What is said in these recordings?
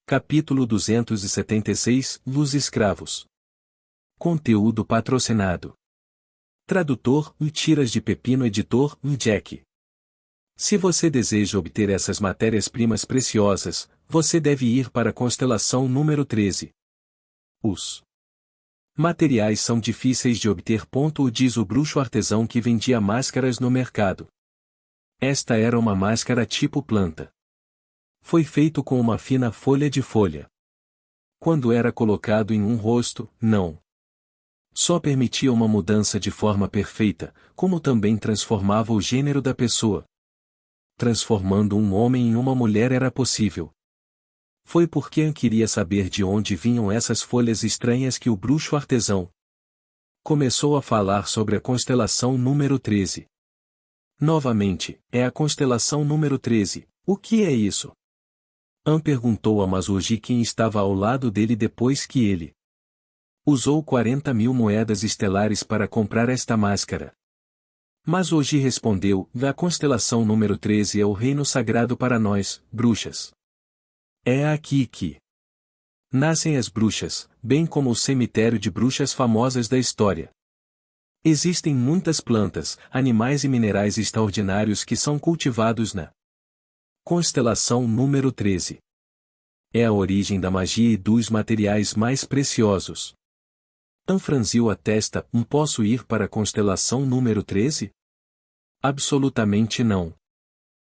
Capítulo 276 Los escravos. Conteúdo patrocinado. Tradutor: Tiras de Pepino. Editor: Jack. Se você deseja obter essas matérias-primas preciosas, você deve ir para a constelação número 13. Os materiais são difíceis de obter. O diz o bruxo artesão que vendia máscaras no mercado. Esta era uma máscara tipo planta. Foi feito com uma fina folha de folha. Quando era colocado em um rosto, não só permitia uma mudança de forma perfeita, como também transformava o gênero da pessoa. Transformando um homem em uma mulher era possível. Foi porque Anne queria saber de onde vinham essas folhas estranhas que o bruxo artesão começou a falar sobre a constelação número 13. Novamente, é a constelação número 13. O que é isso? Anne perguntou a Masoji, quem estava ao lado dele depois que ele usou 40.000 moedas estelares para comprar esta máscara. Masoji respondeu: a constelação número 13 é o reino sagrado para nós, bruxas. É aqui que nascem as bruxas, bem como o cemitério de bruxas famosas da história. Existem muitas plantas, animais e minerais extraordinários que são cultivados na constelação número 13. É a origem da magia e dos materiais mais preciosos. Anne franziu a testa. Posso ir para a constelação número 13? Absolutamente não.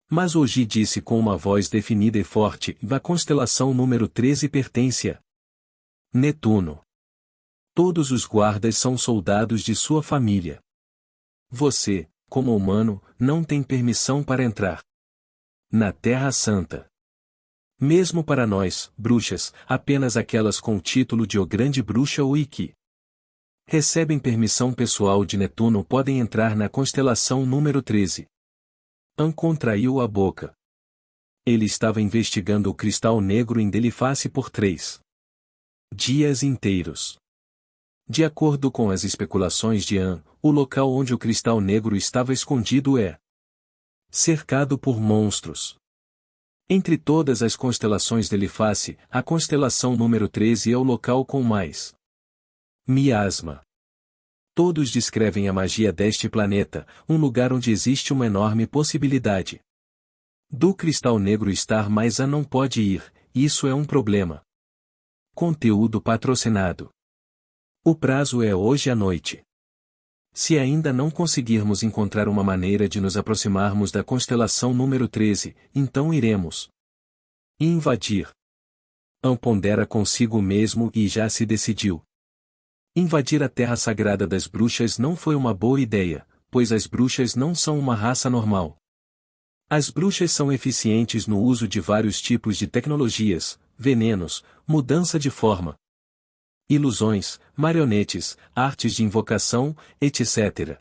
Masoji disse com uma voz definida e forte: a constelação número 13 pertence a Netuno. Todos os guardas são soldados de sua família. Você, como humano, não tem permissão para entrar na Terra Santa. Mesmo para nós, bruxas, apenas aquelas com o título de O Grande Bruxa ou que recebem permissão pessoal de Netuno podem entrar na constelação número 13. Anne contraiu a boca. Ele estava investigando o cristal negro em Deliface por 3 dias inteiros. De acordo com as especulações de Anne, o local onde o cristal negro estava escondido é cercado por monstros. Entre todas as constelações Deliface, a constelação número 13 é o local com mais miasma. Todos descrevem a magia deste planeta, um lugar onde existe uma enorme possibilidade do cristal negro estar, mas Anne não pode ir. Isso é um problema. Conteúdo patrocinado. O prazo é hoje à noite. Se ainda não conseguirmos encontrar uma maneira de nos aproximarmos da constelação número 13, então iremos invadir. Anne pondera consigo mesmo e já se decidiu. Invadir a terra sagrada das bruxas não foi uma boa ideia, pois as bruxas não são uma raça normal. As bruxas são eficientes no uso de vários tipos de tecnologias, venenos, mudança de forma, ilusões, marionetes, artes de invocação, etc.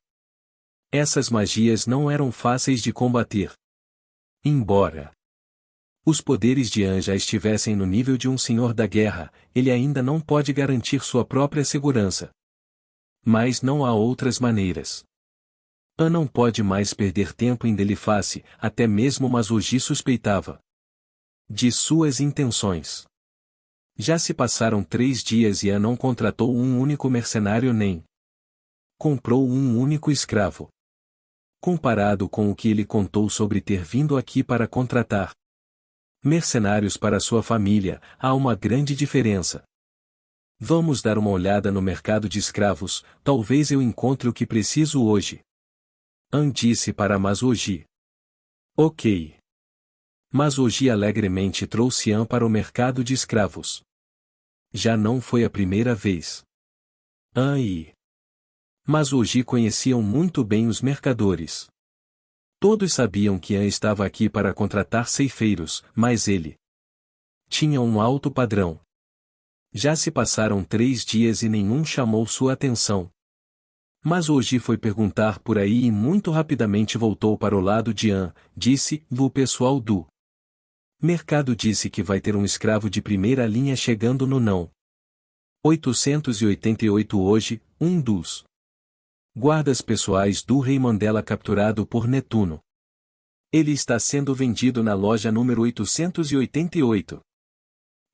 Essas magias não eram fáceis de combater. Embora os poderes de Anne já estivessem no nível de um senhor da guerra, ele ainda não pode garantir sua própria segurança. Mas não há outras maneiras. Anne não pode mais perder tempo em Deliface, até mesmo Masoji suspeitava de suas intenções. Já se passaram 3 dias e Anne não contratou um único mercenário nem comprou um único escravo. Comparado com o que ele contou sobre ter vindo aqui para contratar mercenários para sua família, há uma grande diferença. Vamos dar uma olhada no mercado de escravos, talvez eu encontre o que preciso hoje. Anne disse para Masoji. Ok. Masoji alegremente trouxe Anne para o mercado de escravos. Já não foi a primeira vez. Anne e Masoji conheciam muito bem os mercadores. Todos sabiam que Anne estava aqui para contratar ceifeiros, mas ele tinha um alto padrão. Já se passaram 3 dias e nenhum chamou sua atenção. Masoji foi perguntar por aí e muito rapidamente voltou para o lado de Anne. Disse: o pessoal do mercado disse que vai ter um escravo de primeira linha chegando no não. 888 hoje, um dos guardas pessoais do rei Mandela capturado por Netuno. Ele está sendo vendido na loja número 888.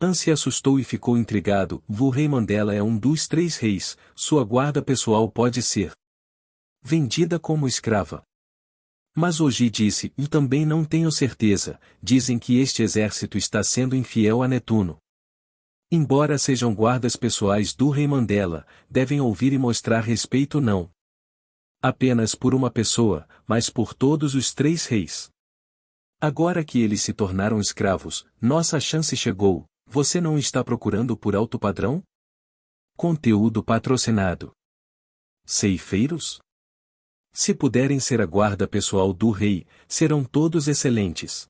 An se assustou e ficou intrigado. O rei Mandela é um dos 3 reis, sua guarda pessoal pode ser vendida como escrava. Mas Oji disse, e também não tenho certeza, dizem que este exército está sendo infiel a Netuno. Embora sejam guardas pessoais do rei Mandela, devem ouvir e mostrar respeito não apenas por uma pessoa, mas por todos os 3 reis. Agora que eles se tornaram escravos, nossa chance chegou. Você não está procurando por alto padrão? Conteúdo patrocinado. Ceifeiros? Se puderem ser a guarda pessoal do rei, serão todos excelentes.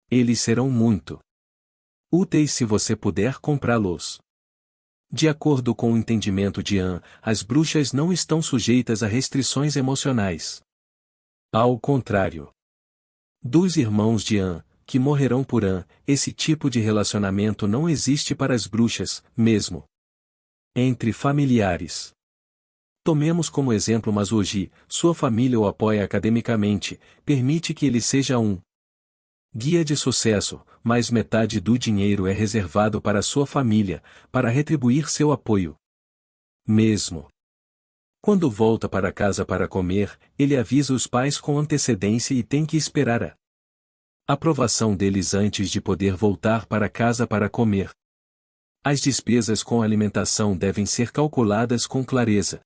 Eles serão muito úteis se você puder comprá-los. De acordo com o entendimento de An, as bruxas não estão sujeitas a restrições emocionais. Ao contrário dos irmãos de An, que morrerão por An, esse tipo de relacionamento não existe para as bruxas, mesmo entre familiares. Tomemos como exemplo Masoji, sua família o apoia academicamente, permite que ele seja um guia de sucesso, mas metade do dinheiro é reservado para sua família, para retribuir seu apoio. Mesmo quando volta para casa para comer, ele avisa os pais com antecedência e tem que esperar a aprovação deles antes de poder voltar para casa para comer. As despesas com alimentação devem ser calculadas com clareza.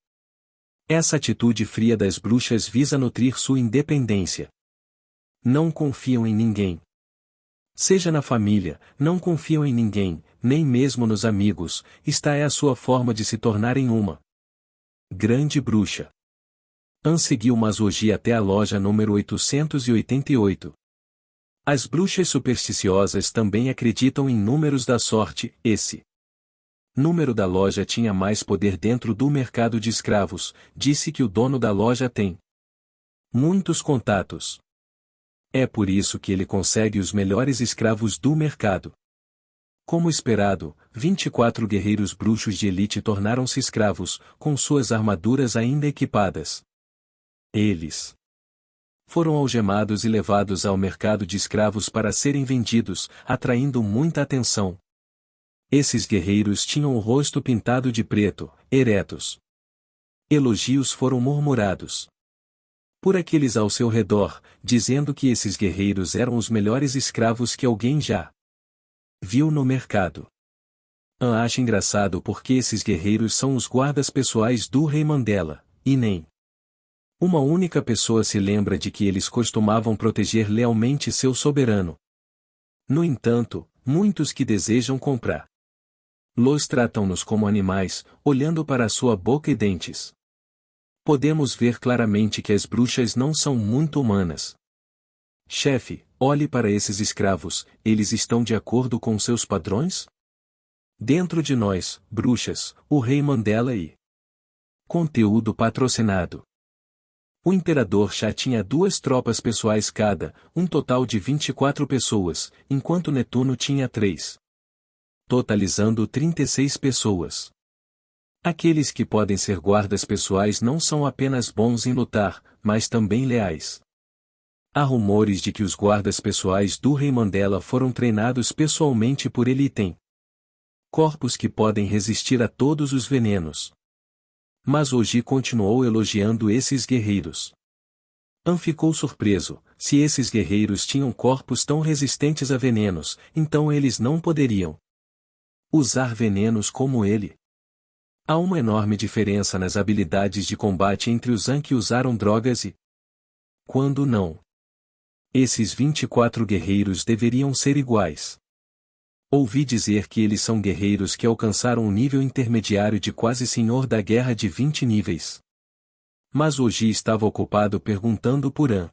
Essa atitude fria das bruxas visa nutrir sua independência. Não confiam em ninguém. Seja na família, não confiam em ninguém, nem mesmo nos amigos, esta é a sua forma de se tornarem uma grande bruxa. An seguiu Masoji até a loja número 888. As bruxas supersticiosas também acreditam em números da sorte. Esse número da loja tinha mais poder dentro do mercado de escravos, disse que o dono da loja tem muitos contatos. É por isso que ele consegue os melhores escravos do mercado. Como esperado, 24 guerreiros bruxos de elite tornaram-se escravos, com suas armaduras ainda equipadas. Eles foram algemados e levados ao mercado de escravos para serem vendidos, atraindo muita atenção. Esses guerreiros tinham o rosto pintado de preto, eretos. Elogios foram murmurados por aqueles ao seu redor, dizendo que esses guerreiros eram os melhores escravos que alguém já viu no mercado. An acha engraçado porque esses guerreiros são os guardas pessoais do rei Mandela, e nem uma única pessoa se lembra de que eles costumavam proteger lealmente seu soberano. No entanto, muitos que desejam comprar-los tratam-nos como animais, olhando para sua boca e dentes. Podemos ver claramente que as bruxas não são muito humanas. Chefe, olhe para esses escravos, eles estão de acordo com seus padrões? Dentro de nós, bruxas, o rei Mandela e conteúdo patrocinado. O imperador Shah tinha 2 tropas pessoais cada, um total de 24 pessoas, enquanto Netuno tinha 3. Totalizando 36 pessoas. Aqueles que podem ser guardas pessoais não são apenas bons em lutar, mas também leais. Há rumores de que os guardas pessoais do rei Mandela foram treinados pessoalmente por ele e têm corpos que podem resistir a todos os venenos. Mas Oji continuou elogiando esses guerreiros. An ficou surpreso, se esses guerreiros tinham corpos tão resistentes a venenos, então eles não poderiam usar venenos como ele. Há uma enorme diferença nas habilidades de combate entre os An que usaram drogas e quando não. Esses 24 guerreiros deveriam ser iguais. Ouvi dizer que eles são guerreiros que alcançaram um nível intermediário de quase senhor da guerra de 20 níveis. Mas Oji estava ocupado perguntando por An.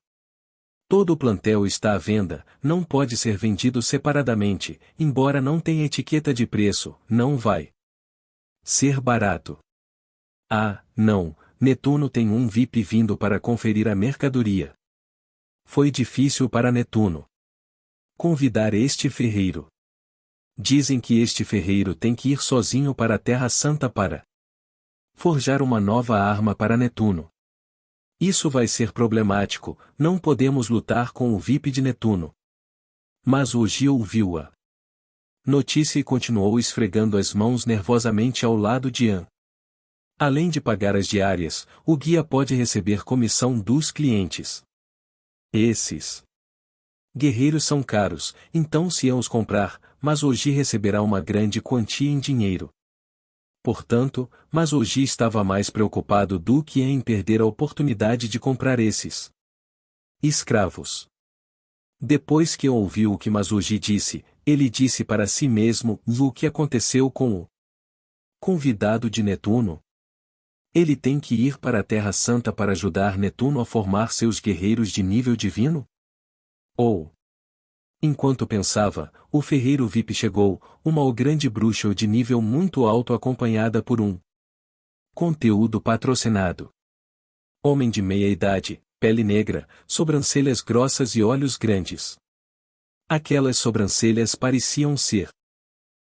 Todo o plantel está à venda, não pode ser vendido separadamente, embora não tenha etiqueta de preço, não vai ser barato. Ah, não, Netuno tem um VIP vindo para conferir a mercadoria. Foi difícil para Netuno convidar este ferreiro. Dizem que este ferreiro tem que ir sozinho para a Terra Santa para forjar uma nova arma para Netuno. Isso vai ser problemático, não podemos lutar com o VIP de Netuno. Mas Oji ouviu-a Notícia e continuou esfregando as mãos nervosamente ao lado de An. Além de pagar as diárias, o guia pode receber comissão dos clientes. Esses guerreiros são caros, então se An os comprar, Masoji receberá uma grande quantia em dinheiro. Portanto, Masoji estava mais preocupado do que em perder a oportunidade de comprar esses escravos. Depois que ouviu o que Masoji disse, ele disse para si mesmo o que aconteceu com o convidado de Netuno. Ele tem que ir para a Terra Santa para ajudar Netuno a formar seus guerreiros de nível divino? Ou, enquanto pensava, o ferreiro VIP chegou, uma grande bruxa de nível muito alto acompanhada por um conteúdo patrocinado. Homem de meia idade, pele negra, sobrancelhas grossas e olhos grandes. Aquelas sobrancelhas pareciam ser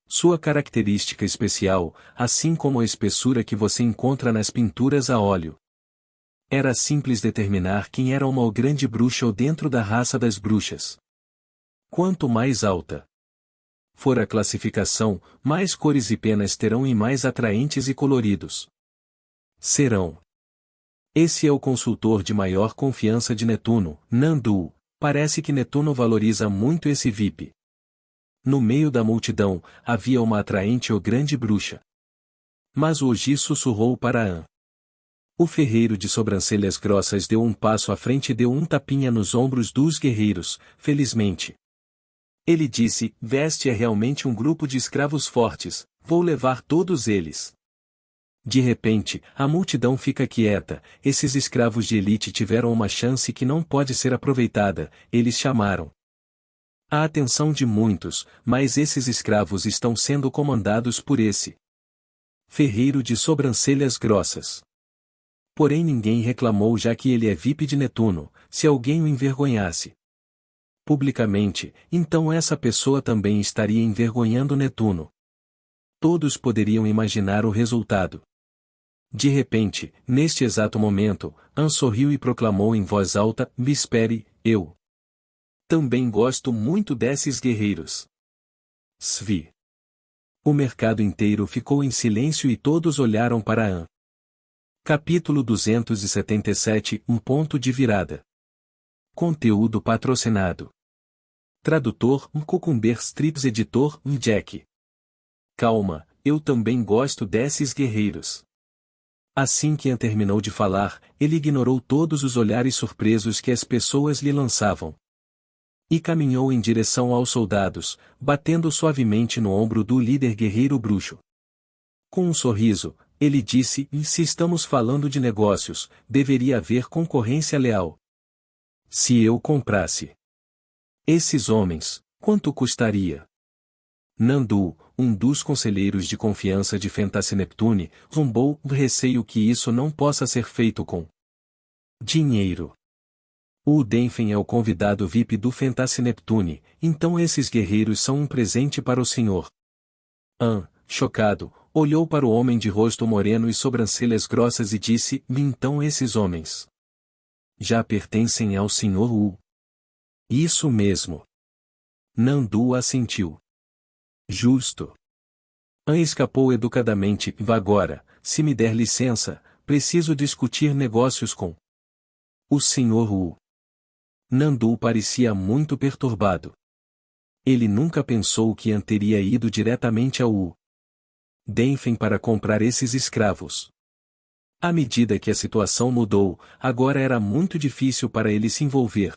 sua característica especial, assim como a espessura que você encontra nas pinturas a óleo. Era simples determinar quem era uma grande bruxa ou dentro da raça das bruxas. Quanto mais alta for a classificação, mais cores e penas terão e mais atraentes e coloridos serão. Esse é o consultor de maior confiança de Netuno, Nandu. Parece que Netuno valoriza muito esse VIP. No meio da multidão, havia uma atraente ou grande bruxa. Mas Oji sussurrou para An. O ferreiro de sobrancelhas grossas deu um passo à frente e deu um tapinha nos ombros dos guerreiros, felizmente. Ele disse, Veste é realmente um grupo de escravos fortes, vou levar todos eles. De repente, a multidão fica quieta, esses escravos de elite tiveram uma chance que não pode ser aproveitada, eles chamaram a atenção de muitos, mas esses escravos estão sendo comandados por esse ferreiro de sobrancelhas grossas. Porém ninguém reclamou já que ele é VIP de Netuno, se alguém o envergonhasse publicamente, então essa pessoa também estaria envergonhando Netuno. Todos poderiam imaginar o resultado. De repente, neste exato momento, An sorriu e proclamou em voz alta, Me espere, eu também gosto muito desses guerreiros. Svi. O mercado inteiro ficou em silêncio e todos olharam para An. Capítulo 277 Um ponto de virada. Conteúdo patrocinado. Tradutor Cucumber Strips. Editor Jack. Calma, eu também gosto desses guerreiros. Assim que An terminou de falar, ele ignorou todos os olhares surpresos que as pessoas lhe lançavam. E caminhou em direção aos soldados, batendo suavemente no ombro do líder guerreiro bruxo. Com um sorriso, ele disse, se estamos falando de negócios, deveria haver concorrência leal. Se eu comprasse esses homens, quanto custaria? Nandu, um dos conselheiros de confiança de Fentasse Neptune, zombou, receio que isso não possa ser feito com dinheiro. O Denfen é o convidado VIP do Fentasse Neptune, então esses guerreiros são um presente para o senhor. An, chocado, olhou para o homem de rosto moreno e sobrancelhas grossas e disse, então esses homens já pertencem ao senhor Wu. Isso mesmo. Nandu assentiu. Justo. An escapou educadamente, agora, se me der licença, preciso discutir negócios com o senhor Wu. Nandu parecia muito perturbado. Ele nunca pensou que An teria ido diretamente ao Wu Denfen para comprar esses escravos. À medida que a situação mudou, agora era muito difícil para ele se envolver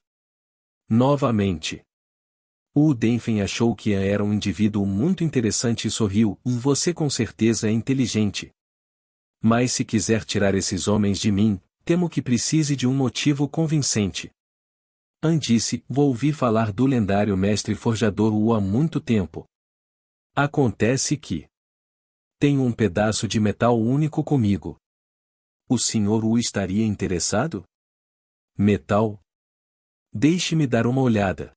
novamente. O Denfen achou que An era um indivíduo muito interessante e sorriu, você com certeza é inteligente. Mas se quiser tirar esses homens de mim, temo que precise de um motivo convincente. An disse, vou ouvir falar do lendário mestre forjador Wu há muito tempo. Acontece que tenho um pedaço de metal único comigo. O senhor Wu estaria interessado? Metal? Deixe-me dar uma olhada.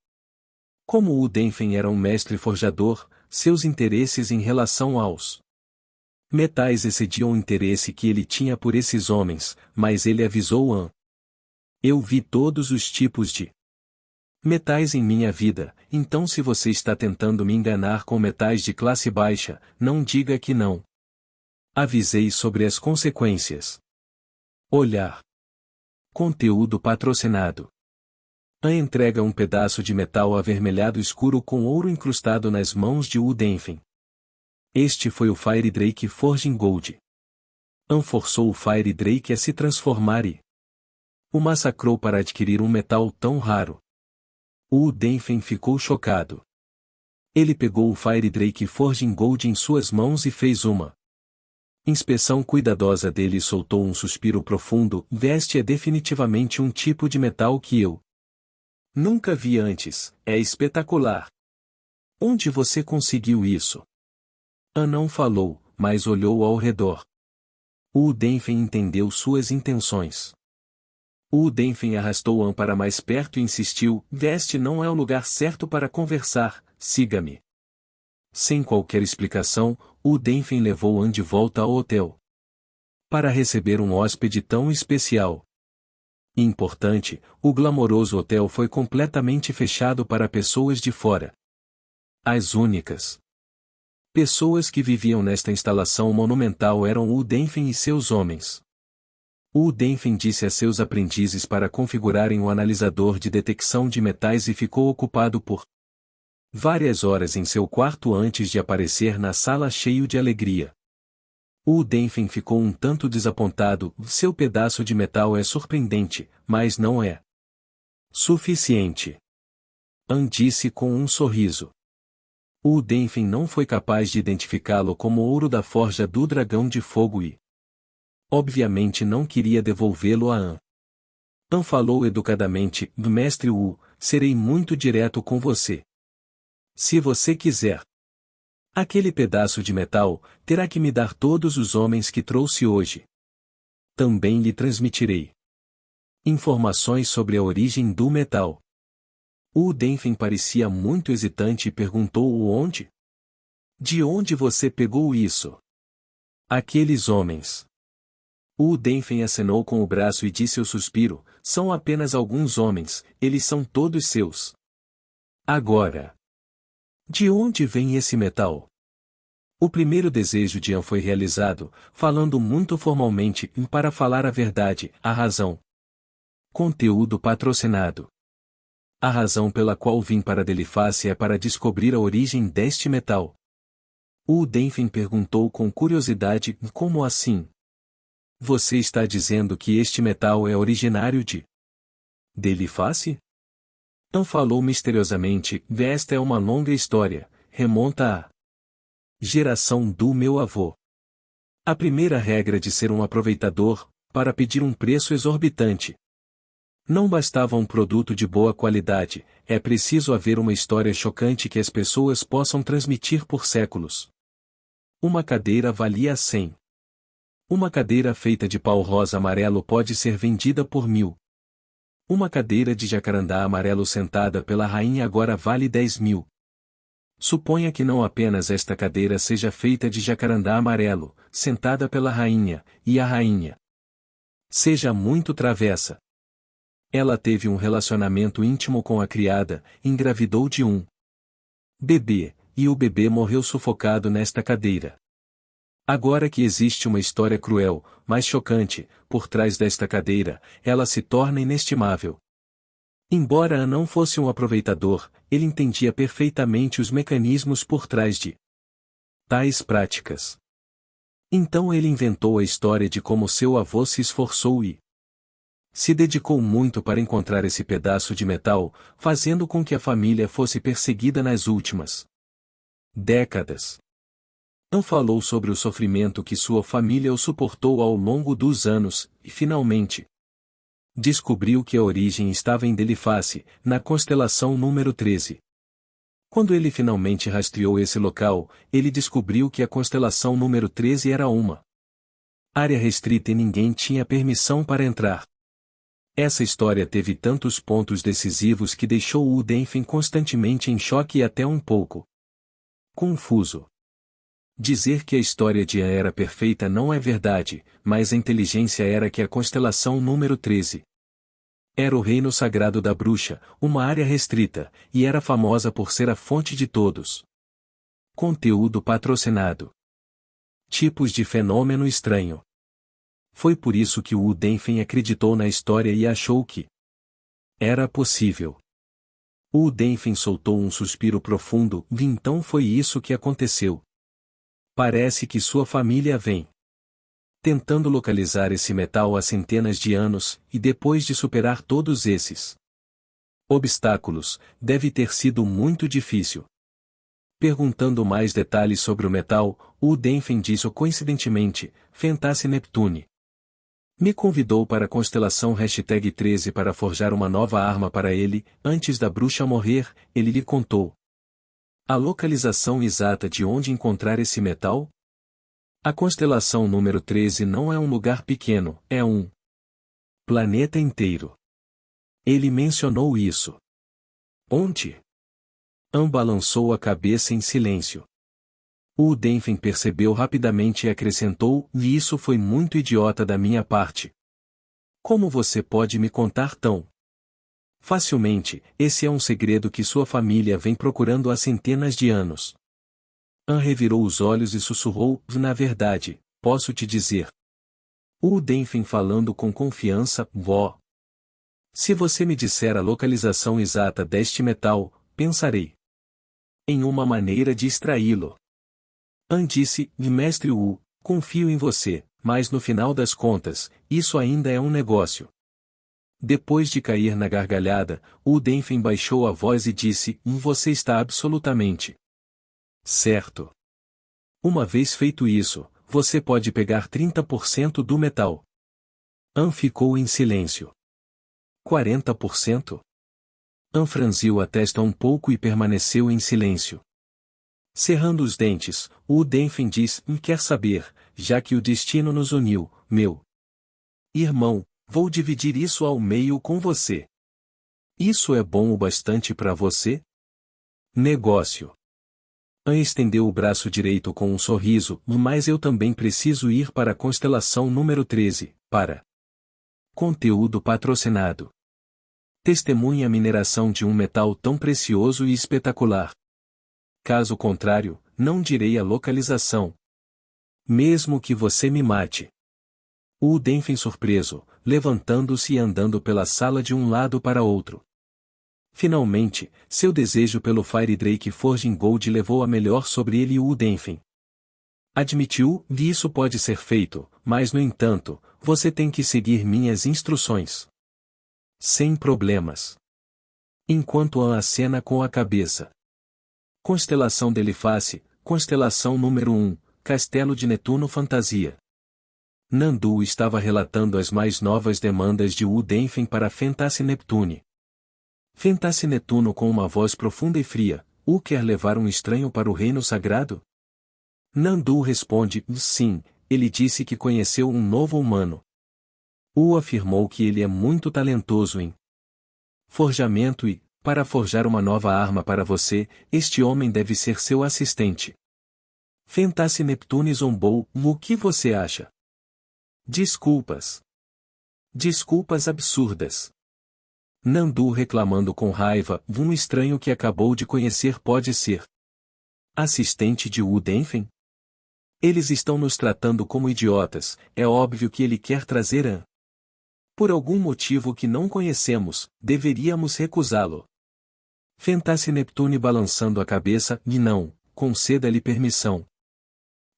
Como o Denfen era um mestre forjador, seus interesses em relação aos metais excediam o interesse que ele tinha por esses homens, mas ele avisou An. Eu vi todos os tipos de Metais em minha vida, então se você está tentando me enganar com metais de classe baixa, não diga que não. Avisei sobre as consequências. Olhar. Conteúdo patrocinado. A entrega um pedaço de metal avermelhado escuro com ouro incrustado nas mãos de Denfen. Este foi o Fire Drake Forging Gold. Forçou o Fire Drake a se transformar e o massacrou para adquirir um metal tão raro. Denfen ficou chocado. Ele pegou o Fire Drake Forging Gold em suas mãos e fez uma inspeção cuidadosa dele e soltou um suspiro profundo. Este é definitivamente um tipo de metal que eu nunca vi antes, é espetacular. Onde você conseguiu isso? Não falou, mas olhou ao redor. Denfen entendeu suas intenções. Denfen arrastou An para mais perto e insistiu, este não é o lugar certo para conversar, siga-me. Sem qualquer explicação, Denfen levou An de volta ao hotel. Para receber um hóspede tão especial. Importante, o glamouroso hotel foi completamente fechado para pessoas de fora. As únicas pessoas que viviam nesta instalação monumental eram Denfen e seus homens. Denfen disse a seus aprendizes para configurarem o analisador de detecção de metais e ficou ocupado por várias horas em seu quarto antes de aparecer na sala cheio de alegria. Denfen ficou um tanto desapontado, seu pedaço de metal é surpreendente, mas não é suficiente. An disse com um sorriso. Denfen não foi capaz de identificá-lo como ouro da forja do dragão de fogo e obviamente não queria devolvê-lo a An. An falou educadamente, mestre Wu, serei muito direto com você. Se você quiser aquele pedaço de metal, terá que me dar todos os homens que trouxe hoje. Também lhe transmitirei informações sobre a origem do metal. Denfen parecia muito hesitante e perguntou onde? De onde você pegou isso? Aqueles homens. Denfen acenou com o braço e disse ao suspiro, são apenas alguns homens, eles são todos seus. Agora. De onde vem esse metal? O primeiro desejo de An foi realizado, falando muito formalmente, e para falar a verdade, a razão. Conteúdo patrocinado. A razão pela qual vim para Delifácia é para descobrir a origem deste metal. Denfen perguntou com curiosidade, como assim? Você está dizendo que este metal é originário de Delifácia? An falou misteriosamente, esta é uma longa história, remonta à geração do meu avô. A primeira regra de ser um aproveitador, para pedir um preço exorbitante. Não bastava um produto de boa qualidade, é preciso haver uma história chocante que as pessoas possam transmitir por séculos. Uma cadeira valia 100. Uma cadeira feita de pau rosa amarelo pode ser vendida por 1000. Uma cadeira de jacarandá amarelo sentada pela rainha agora vale 10.000. Suponha que não apenas esta cadeira seja feita de jacarandá amarelo, sentada pela rainha, e a rainha seja muito travessa. Ela teve um relacionamento íntimo com a criada, engravidou de um bebê, e o bebê morreu sufocado nesta cadeira. Agora que existe uma história cruel, mas chocante, por trás desta cadeira, ela se torna inestimável. Embora An não fosse um aproveitador, ele entendia perfeitamente os mecanismos por trás de tais práticas. Então ele inventou a história de como seu avô se esforçou e se dedicou muito para encontrar esse pedaço de metal, fazendo com que a família fosse perseguida nas últimas décadas. An falou sobre o sofrimento que sua família o suportou ao longo dos anos, e finalmente descobriu que a origem estava em Delifácia, na constelação número 13. Quando ele finalmente rastreou esse local, ele descobriu que a constelação número 13 era uma área restrita e ninguém tinha permissão para entrar. Essa história teve tantos pontos decisivos que deixou Denfen constantemente em choque e até um pouco confuso. Dizer que a história de An era perfeita não é verdade, mas a inteligência era que a constelação número 13 Era o reino sagrado da bruxa, uma área restrita, e era famosa por ser a fonte de todos. Conteúdo patrocinado. Tipos de fenômeno estranho. Foi por isso que o Udenfen acreditou na história e achou que era possível. O Udenfen soltou um suspiro profundo, e então foi isso que aconteceu. Parece que sua família vem tentando localizar esse metal há centenas de anos, e depois de superar todos esses obstáculos, deve ter sido muito difícil. Perguntando mais detalhes sobre o metal, o Udenfen disse coincidentemente, Fentasse Neptune. Me convidou para a constelação #13 para forjar uma nova arma para ele, antes da bruxa morrer, ele lhe contou a localização exata de onde encontrar esse metal? A constelação número 13 não é um lugar pequeno, é um planeta inteiro. Ele mencionou isso. Onde? An balançou a cabeça em silêncio. O Udenfen percebeu rapidamente e acrescentou, e isso foi muito idiota da minha parte. Como você pode me contar tão facilmente? Esse é um segredo que sua família vem procurando há centenas de anos. An revirou os olhos e sussurrou, na verdade, posso te dizer. O Udenfen falando com confiança, vó. Se você me disser a localização exata deste metal, pensarei em uma maneira de extraí-lo. An disse, mestre Wu, confio em você, mas no final das contas, isso ainda é um negócio. Depois de cair na gargalhada, o Udenfen baixou a voz e disse, você está absolutamente certo. Uma vez feito isso, você pode pegar 30% do metal. An ficou em silêncio. 40%? An franziu a testa um pouco e permaneceu em silêncio. Cerrando os dentes, o Udenfen diz, quer saber, já que o destino nos uniu, meu irmão, vou dividir isso ao meio com você. Isso é bom o bastante para você? Negócio. An estendeu o braço direito com um sorriso, mas eu também preciso ir para a constelação número 13, para conteúdo patrocinado. Testemunhe a mineração de um metal tão precioso e espetacular. Caso contrário, não direi a localização. Mesmo que você me mate. O Udenfen surpreso, levantando-se e andando pela sala de um lado para outro. Finalmente, seu desejo pelo Fire Drake Forging Gold levou a melhor sobre ele e o Udenfen. Admitiu, e isso pode ser feito, mas no entanto, você tem que seguir minhas instruções. Sem problemas. Enquanto An acena com a cabeça. Constelação Deliface, constelação número 1, Castelo de Netuno Fantasia. Nandu estava relatando as mais novas demandas de Udenfen para Fentasse Neptune. Fentasse Netuno com uma voz profunda e fria, quer levar um estranho para o reino sagrado? Nandu responde, sim, ele disse que conheceu um novo humano. Afirmou que ele é muito talentoso em forjamento e, para forjar uma nova arma para você, este homem deve ser seu assistente. Fentasse Neptune zombou, o que você acha? Desculpas. Desculpas absurdas. Nandu reclamando com raiva, um estranho que acabou de conhecer pode ser assistente de Udenfen? Eles estão nos tratando como idiotas, é óbvio que ele quer trazer An. Por algum motivo que não conhecemos, deveríamos recusá-lo. Fentasse Neptune balançando a cabeça, e não, conceda-lhe permissão.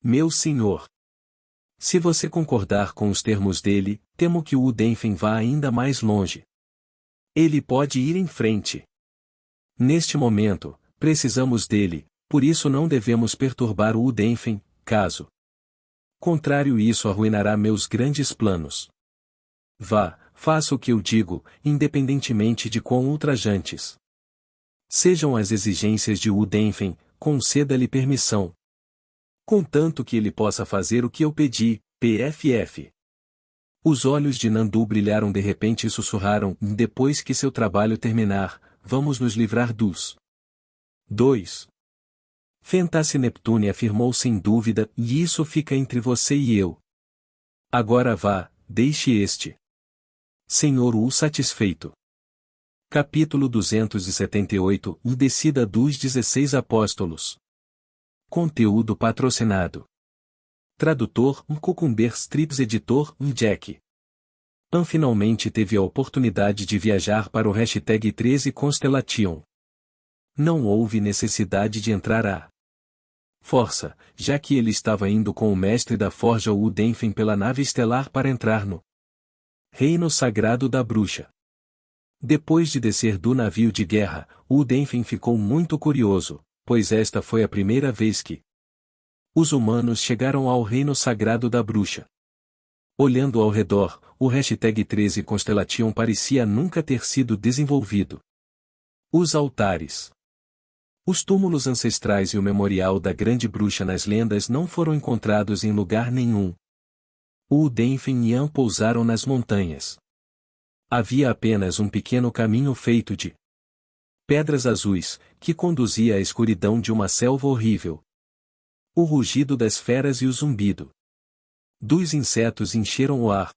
Meu senhor. Se você concordar com os termos dele, temo que o Udenfen vá ainda mais longe. Ele pode ir em frente. Neste momento, precisamos dele, por isso não devemos perturbar o Udenfen, caso contrário isso arruinará meus grandes planos. Vá, faça o que eu digo, independentemente de quão ultrajantes sejam as exigências de Udenfen, conceda-lhe permissão. Contanto que ele possa fazer o que eu pedi, PFF. Os olhos de Nandu brilharam de repente e sussurraram, depois que seu trabalho terminar, vamos nos livrar dos 2. Fentasse Neptune afirmou sem dúvida, e isso fica entre você e eu. Agora vá, deixe este Senhor Wu satisfeito. Capítulo 278 Descida dos 16 Apóstolos. Conteúdo patrocinado. Tradutor Cucumber Strips. Editor Jack. Finalmente teve a oportunidade de viajar para o hashtag 13 Constellation. Não houve necessidade de entrar à força, já que ele estava indo com o mestre da forja Wu Denfen pela nave estelar para entrar no Reino Sagrado da Bruxa. Depois de descer do navio de guerra, Wu Denfen ficou muito curioso, pois esta foi a primeira vez que os humanos chegaram ao Reino Sagrado da Bruxa. Olhando ao redor, o hashtag 13 Constellation parecia nunca ter sido desenvolvido. Os altares, os túmulos ancestrais e o memorial da Grande Bruxa nas lendas não foram encontrados em lugar nenhum. Wu Denfen e Yan pousaram nas montanhas. Havia apenas um pequeno caminho feito de pedras azuis, que conduzia à escuridão de uma selva horrível. O rugido das feras e o zumbido dos insetos encheram o ar.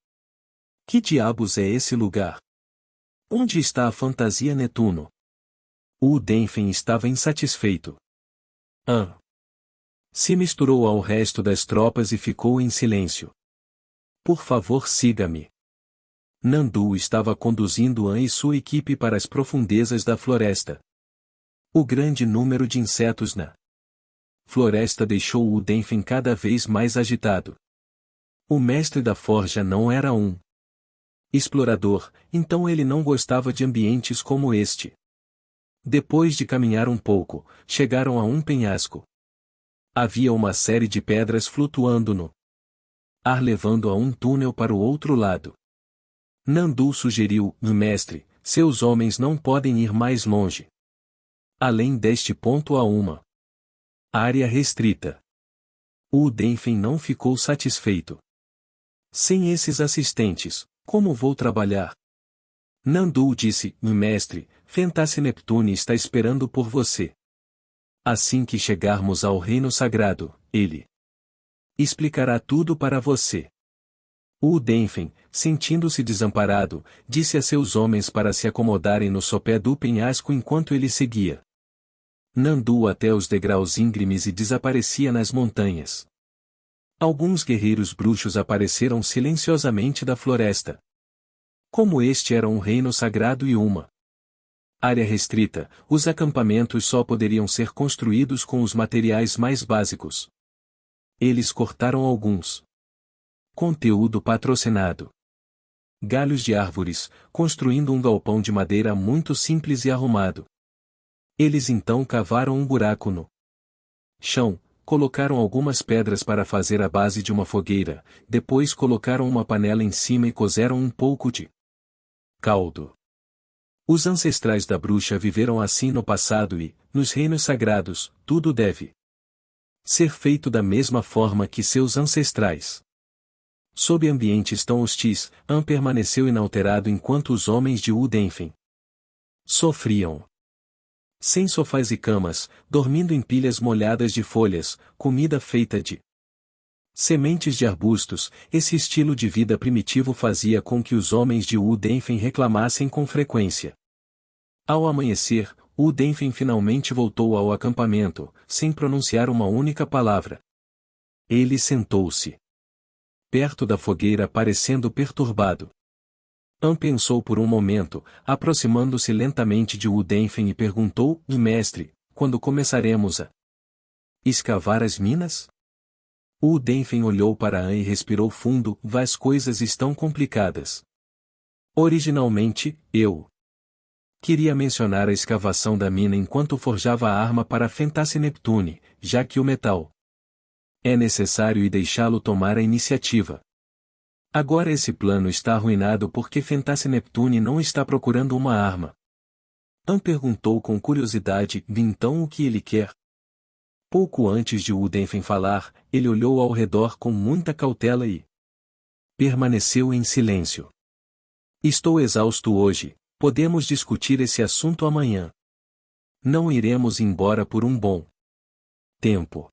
Que diabos é esse lugar? Onde está a fantasia Netuno? Wu Denfen estava insatisfeito. Se misturou ao resto das tropas e ficou em silêncio. Por favor, siga-me. Nandu estava conduzindo An e sua equipe para as profundezas da floresta. O grande número de insetos na floresta deixou Wu Denfen cada vez mais agitado. O mestre da forja não era um explorador, então ele não gostava de ambientes como este. Depois de caminhar um pouco, chegaram a um penhasco. Havia uma série de pedras flutuando no ar levando a um túnel para o outro lado. Nandu sugeriu, mestre, seus homens não podem ir mais longe. Além deste ponto há uma área restrita. Wu Denfen não ficou satisfeito. Sem esses assistentes, como vou trabalhar? Nandu disse, mestre, Fentasse Neptune está esperando por você. Assim que chegarmos ao Reino Sagrado, ele explicará tudo para você. Wu Denfen, sentindo-se desamparado, disse a seus homens para se acomodarem no sopé do penhasco enquanto ele seguia Nandu até os degraus íngremes e desaparecia nas montanhas. Alguns guerreiros bruxos apareceram silenciosamente da floresta. Como este era um reino sagrado e uma área restrita, os acampamentos só poderiam ser construídos com os materiais mais básicos. Eles cortaram alguns. Conteúdo patrocinado. Galhos de árvores, construindo um galpão de madeira muito simples e arrumado. Eles então cavaram um buraco no chão, colocaram algumas pedras para fazer a base de uma fogueira, depois colocaram uma panela em cima e cozeram um pouco de caldo. Os ancestrais da bruxa viveram assim no passado e, nos reinos sagrados, tudo deve ser feito da mesma forma que seus ancestrais. Sob ambientes tão hostis, An permaneceu inalterado enquanto os homens de Wu Denfen sofriam. Sem sofás e camas, dormindo em pilhas molhadas de folhas, comida feita de sementes de arbustos, esse estilo de vida primitivo fazia com que os homens de Wu Denfen reclamassem com frequência. Ao amanhecer, Wu Denfen finalmente voltou ao acampamento, sem pronunciar uma única palavra. Ele sentou-se perto da fogueira parecendo perturbado. An pensou por um momento, aproximando-se lentamente de Wu Denfen e perguntou, mestre, quando começaremos a escavar as minas? Wu Denfen olhou para An e respirou fundo, as coisas estão complicadas. Originalmente, eu queria mencionar a escavação da mina enquanto forjava a arma para Fentasse Neptune, já que o metal é necessário e deixá-lo tomar a iniciativa. Agora esse plano está arruinado porque Fentasse Neptune não está procurando uma arma. An perguntou com curiosidade, então o que ele quer? Pouco antes de Wu Denfen falar, ele olhou ao redor com muita cautela e permaneceu em silêncio. Estou exausto hoje, podemos discutir esse assunto amanhã. Não iremos embora por um bom tempo.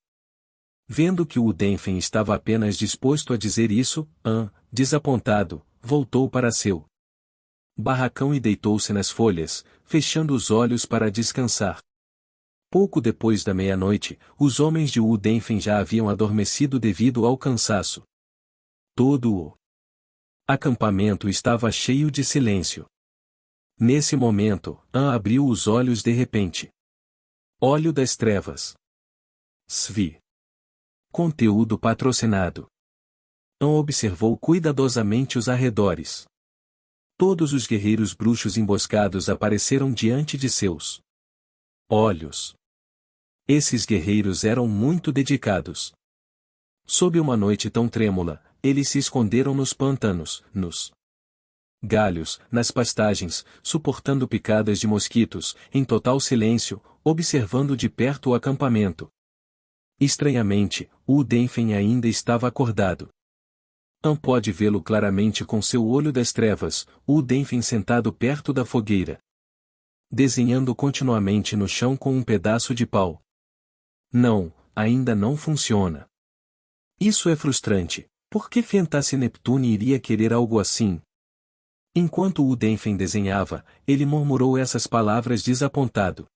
Vendo que Wu Denfen estava apenas disposto a dizer isso, An, desapontado, voltou para seu barracão e deitou-se nas folhas, fechando os olhos para descansar. Pouco depois da meia-noite, os homens de Udenfen já haviam adormecido devido ao cansaço. Todo o acampamento estava cheio de silêncio. Nesse momento, An abriu os olhos de repente. Olho das trevas. Svi. Conteúdo patrocinado. An observou cuidadosamente os arredores. Todos os guerreiros bruxos emboscados apareceram diante de seus olhos. Esses guerreiros eram muito dedicados. Sob uma noite tão trêmula, eles se esconderam nos pantanos, nos galhos, nas pastagens, suportando picadas de mosquitos, em total silêncio, observando de perto o acampamento. Estranhamente, Udenfen ainda estava acordado. An pode vê-lo claramente com seu olho das trevas, Udenfen sentado perto da fogueira, desenhando continuamente no chão com um pedaço de pau. Não, ainda não funciona. Isso é frustrante. Por que Fentasse Neptune iria querer algo assim? Enquanto Udenfen desenhava, ele murmurou essas palavras desapontado.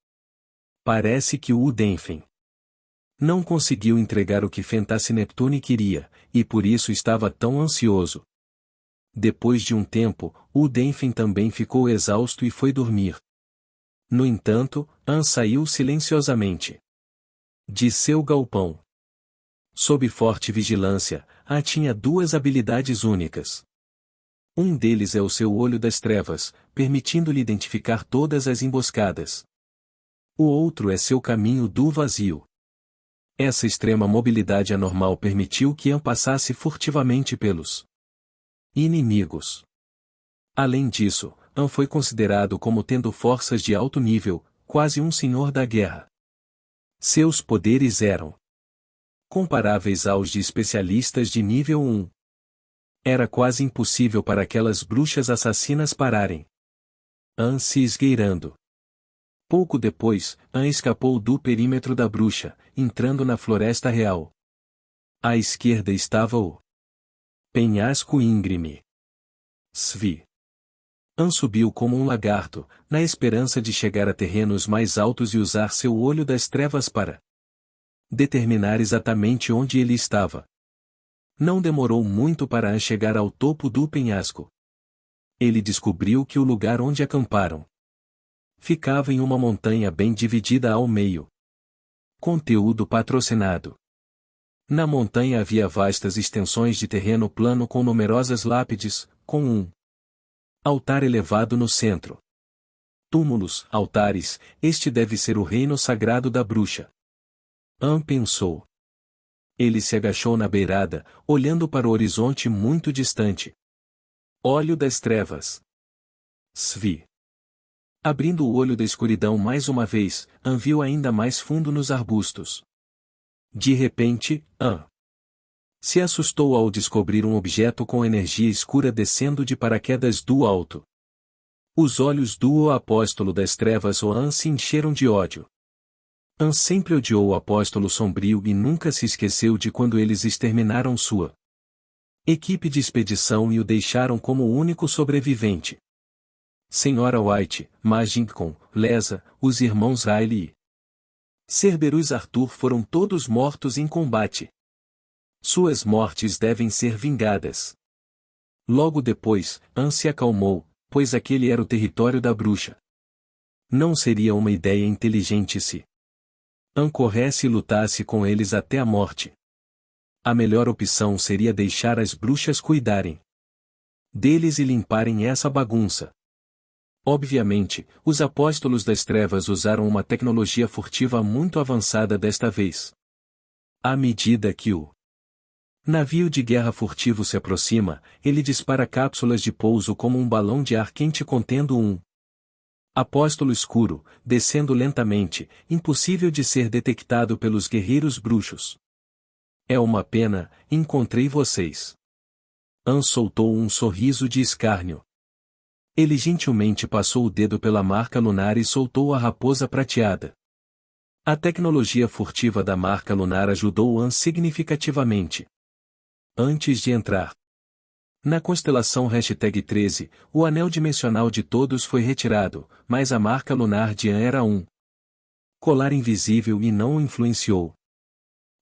Parece que Udenfen não conseguiu entregar o que Fentasse Neptune queria, e por isso estava tão ansioso. Depois de um tempo, Udenfen também ficou exausto e foi dormir. No entanto, An saiu silenciosamente de seu galpão. Sob forte vigilância, An tinha duas habilidades únicas. Um deles é o seu olho das trevas, permitindo-lhe identificar todas as emboscadas. O outro é seu caminho do vazio. Essa extrema mobilidade anormal permitiu que An passasse furtivamente pelos inimigos. Além disso, An foi considerado como tendo forças de alto nível, quase um senhor da guerra. Seus poderes eram comparáveis aos de especialistas de nível 1. Era quase impossível para aquelas bruxas assassinas pararem. An se esgueirando. Pouco depois, An escapou do perímetro da bruxa, entrando na floresta real. À esquerda estava o penhasco íngreme. Svi. An subiu como um lagarto, na esperança de chegar a terrenos mais altos e usar seu olho das trevas para determinar exatamente onde ele estava. Não demorou muito para An chegar ao topo do penhasco. Ele descobriu que o lugar onde acamparam ficava em uma montanha bem dividida ao meio. Conteúdo patrocinado. Na montanha havia vastas extensões de terreno plano com numerosas lápides, com um altar elevado no centro. Túmulos, altares, este deve ser o reino sagrado da bruxa. An pensou. Ele se agachou na beirada, olhando para o horizonte muito distante. Olho das trevas. Svi. Abrindo o olho da escuridão mais uma vez, An viu ainda mais fundo nos arbustos. De repente, An se assustou ao descobrir um objeto com energia escura descendo de paraquedas do alto. Os olhos do apóstolo das trevas An se encheram de ódio. An sempre odiou o apóstolo sombrio e nunca se esqueceu de quando eles exterminaram sua equipe de expedição e o deixaram como o único sobrevivente. Senhora White, Magincon, Lesa, os irmãos Riley e Cerberus Arthur foram todos mortos em combate. Suas mortes devem ser vingadas. Logo depois, An se acalmou, pois aquele era o território da bruxa. Não seria uma ideia inteligente se An corresse e lutasse com eles até a morte. A melhor opção seria deixar as bruxas cuidarem deles e limparem essa bagunça. Obviamente, os apóstolos das trevas usaram uma tecnologia furtiva muito avançada desta vez. À medida que o navio de guerra furtivo se aproxima, ele dispara cápsulas de pouso como um balão de ar quente contendo um apóstolo escuro, descendo lentamente, impossível de ser detectado pelos guerreiros bruxos. É uma pena, encontrei vocês. An soltou um sorriso de escárnio. Ele gentilmente passou o dedo pela marca lunar e soltou a raposa prateada. A tecnologia furtiva da marca lunar ajudou An significativamente. Antes de entrar Na constelação #13, o anel dimensional de todos foi retirado, mas a marca lunar de An era um colar invisível e não o influenciou.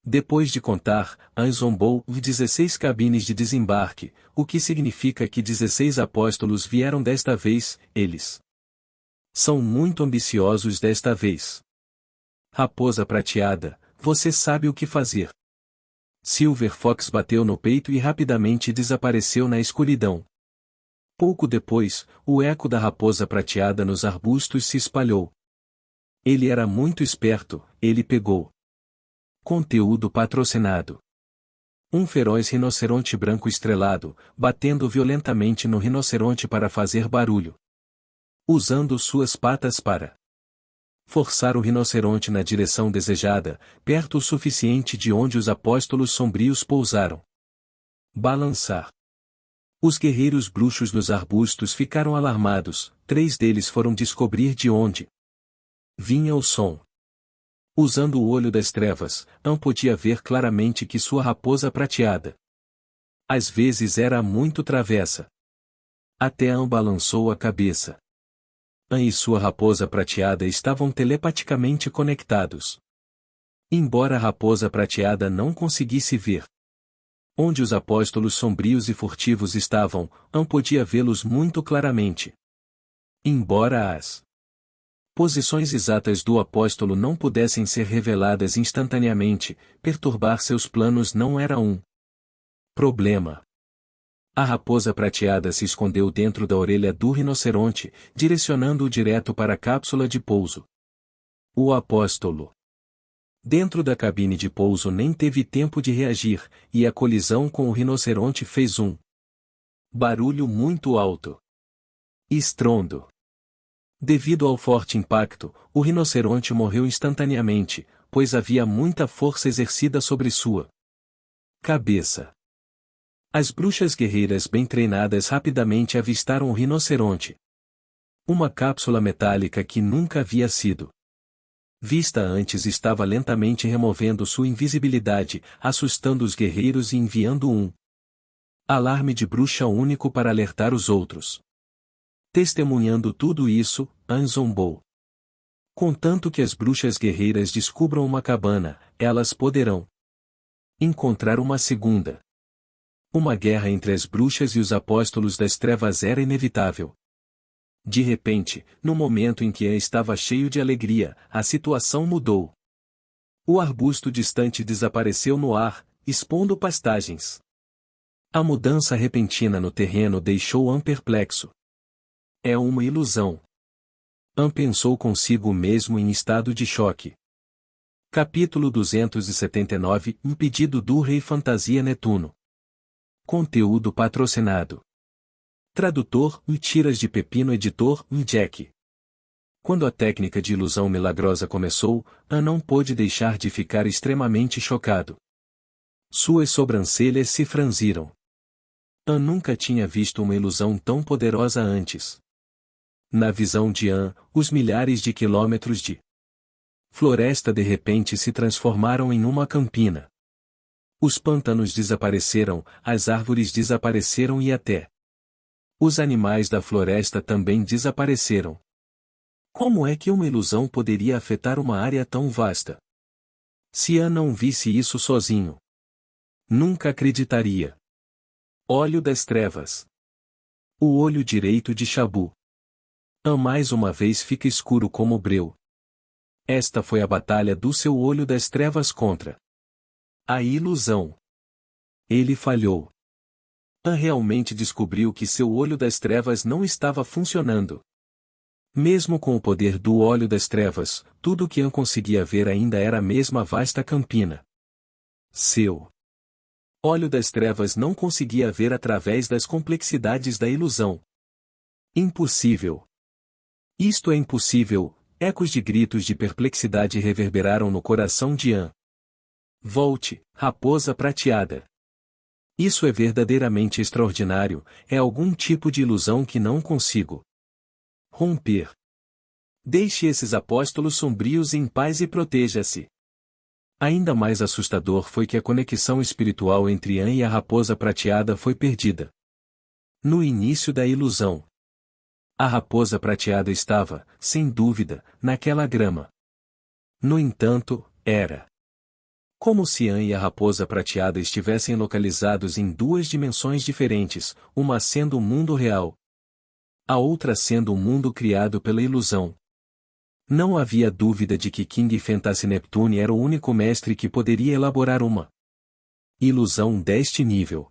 Depois de contar, An zombou 16 cabines de desembarque, o que significa que 16 apóstolos vieram desta vez. Eles são muito ambiciosos desta vez. Raposa prateada, você sabe o que fazer. Silver Fox bateu no peito e rapidamente desapareceu na escuridão. Pouco depois, o eco da raposa prateada nos arbustos se espalhou. Ele era muito esperto, ele pegou. Conteúdo patrocinado. Um feroz rinoceronte branco estrelado, batendo violentamente no rinoceronte para fazer barulho. Usando suas patas para forçar o rinoceronte na direção desejada, perto o suficiente de onde os apóstolos sombrios pousaram. Balançar. Os guerreiros bruxos dos arbustos ficaram alarmados, 3 deles foram descobrir de onde vinha o som. Usando o olho das trevas, An podia ver claramente que sua raposa prateada às vezes era muito travessa. Até An balançou a cabeça. An e sua raposa prateada estavam telepaticamente conectados. Embora a raposa prateada não conseguisse ver onde os apóstolos sombrios e furtivos estavam, An podia vê-los muito claramente. Embora as posições exatas do apóstolo não pudessem ser reveladas instantaneamente, perturbar seus planos não era um problema. A raposa prateada se escondeu dentro da orelha do rinoceronte, direcionando-o direto para a cápsula de pouso. O apóstolo, dentro da cabine de pouso, nem teve tempo de reagir, e a colisão com o rinoceronte fez um barulho muito alto. Estrondo. Devido ao forte impacto, o rinoceronte morreu instantaneamente, pois havia muita força exercida sobre sua cabeça. As bruxas guerreiras bem treinadas rapidamente avistaram o rinoceronte. Uma cápsula metálica que nunca havia sido vista antes estava lentamente removendo sua invisibilidade, assustando os guerreiros e enviando um alarme de bruxa único para alertar os outros. Testemunhando tudo isso, An zombou. Contanto que as bruxas guerreiras descubram uma cabana, elas poderão encontrar uma segunda. Uma guerra entre as bruxas e os apóstolos das trevas era inevitável. De repente, no momento em que An estava cheio de alegria, a situação mudou. O arbusto distante desapareceu no ar, expondo pastagens. A mudança repentina no terreno deixou An perplexo. É uma ilusão. An pensou consigo mesmo em estado de choque. Capítulo 279 – Um pedido do Rei Fantasia Netuno. Conteúdo patrocinado. Tradutor, Tiras de Pepino. Editor, Jack. Quando a técnica de ilusão milagrosa começou, An não pôde deixar de ficar extremamente chocado. Suas sobrancelhas se franziram. An nunca tinha visto uma ilusão tão poderosa antes. Na visão de An, os milhares de quilômetros de floresta de repente se transformaram em uma campina. Os pântanos desapareceram, as árvores desapareceram e até os animais da floresta também desapareceram. Como é que uma ilusão poderia afetar uma área tão vasta? Se An não visse isso sozinho, nunca acreditaria. Olho das trevas. O olho direito de Shabu. An mais uma vez fica escuro como breu. Esta foi a batalha do seu olho das trevas contra a ilusão. Ele falhou. An realmente descobriu que seu olho das trevas não estava funcionando. Mesmo com o poder do olho das trevas, tudo o que An conseguia ver ainda era a mesma vasta campina. Seu olho das trevas não conseguia ver através das complexidades da ilusão. Impossível. Isto é impossível. Ecos de gritos de perplexidade reverberaram no coração de An. Volte, raposa prateada. Isso é verdadeiramente extraordinário, é algum tipo de ilusão que não consigo romper. Deixe esses apóstolos sombrios em paz e proteja-se. Ainda mais assustador foi que a conexão espiritual entre An e a raposa prateada foi perdida. No início da ilusão, a raposa prateada estava, sem dúvida, naquela grama. No entanto, era como se An e a raposa prateada estivessem localizados em duas dimensões diferentes, uma sendo o mundo real, a outra sendo o mundo criado pela ilusão. Não havia dúvida de que King Fantasy Neptune era o único mestre que poderia elaborar uma ilusão deste nível.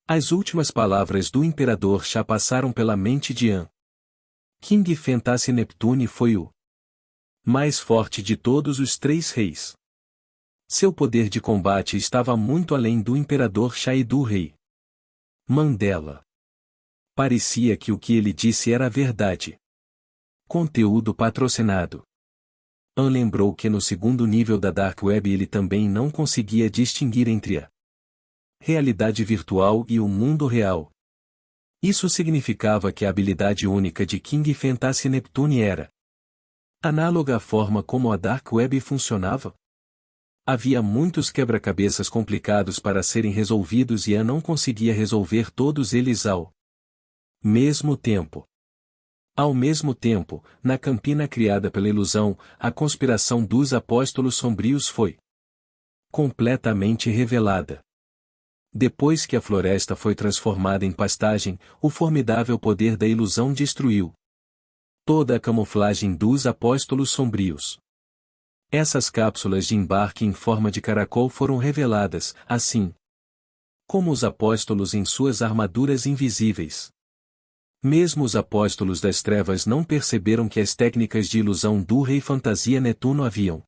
As últimas palavras do Imperador Sha passaram pela mente de An. King Fantasy Neptune foi o mais forte de todos os três reis. Seu poder de combate estava muito além do Imperador Sha e do rei Mandela. Parecia que o que ele disse era verdade. Conteúdo patrocinado. An lembrou que no segundo nível da Dark Web ele também não conseguia distinguir entre a realidade virtual e o mundo real. Isso significava que a habilidade única de King Fantasy Neptune era análoga à forma como a Dark Web funcionava. Havia muitos quebra-cabeças complicados para serem resolvidos e An não conseguia resolver todos eles ao mesmo tempo. Ao mesmo tempo, na campina criada pela ilusão, a conspiração dos apóstolos sombrios foi completamente revelada. Depois que a floresta foi transformada em pastagem, o formidável poder da ilusão destruiu toda a camuflagem dos apóstolos sombrios. Essas cápsulas de embarque em forma de caracol foram reveladas, assim como os apóstolos em suas armaduras invisíveis. Mesmo os apóstolos das trevas não perceberam que as técnicas de ilusão do Rei Fantasia Netuno haviam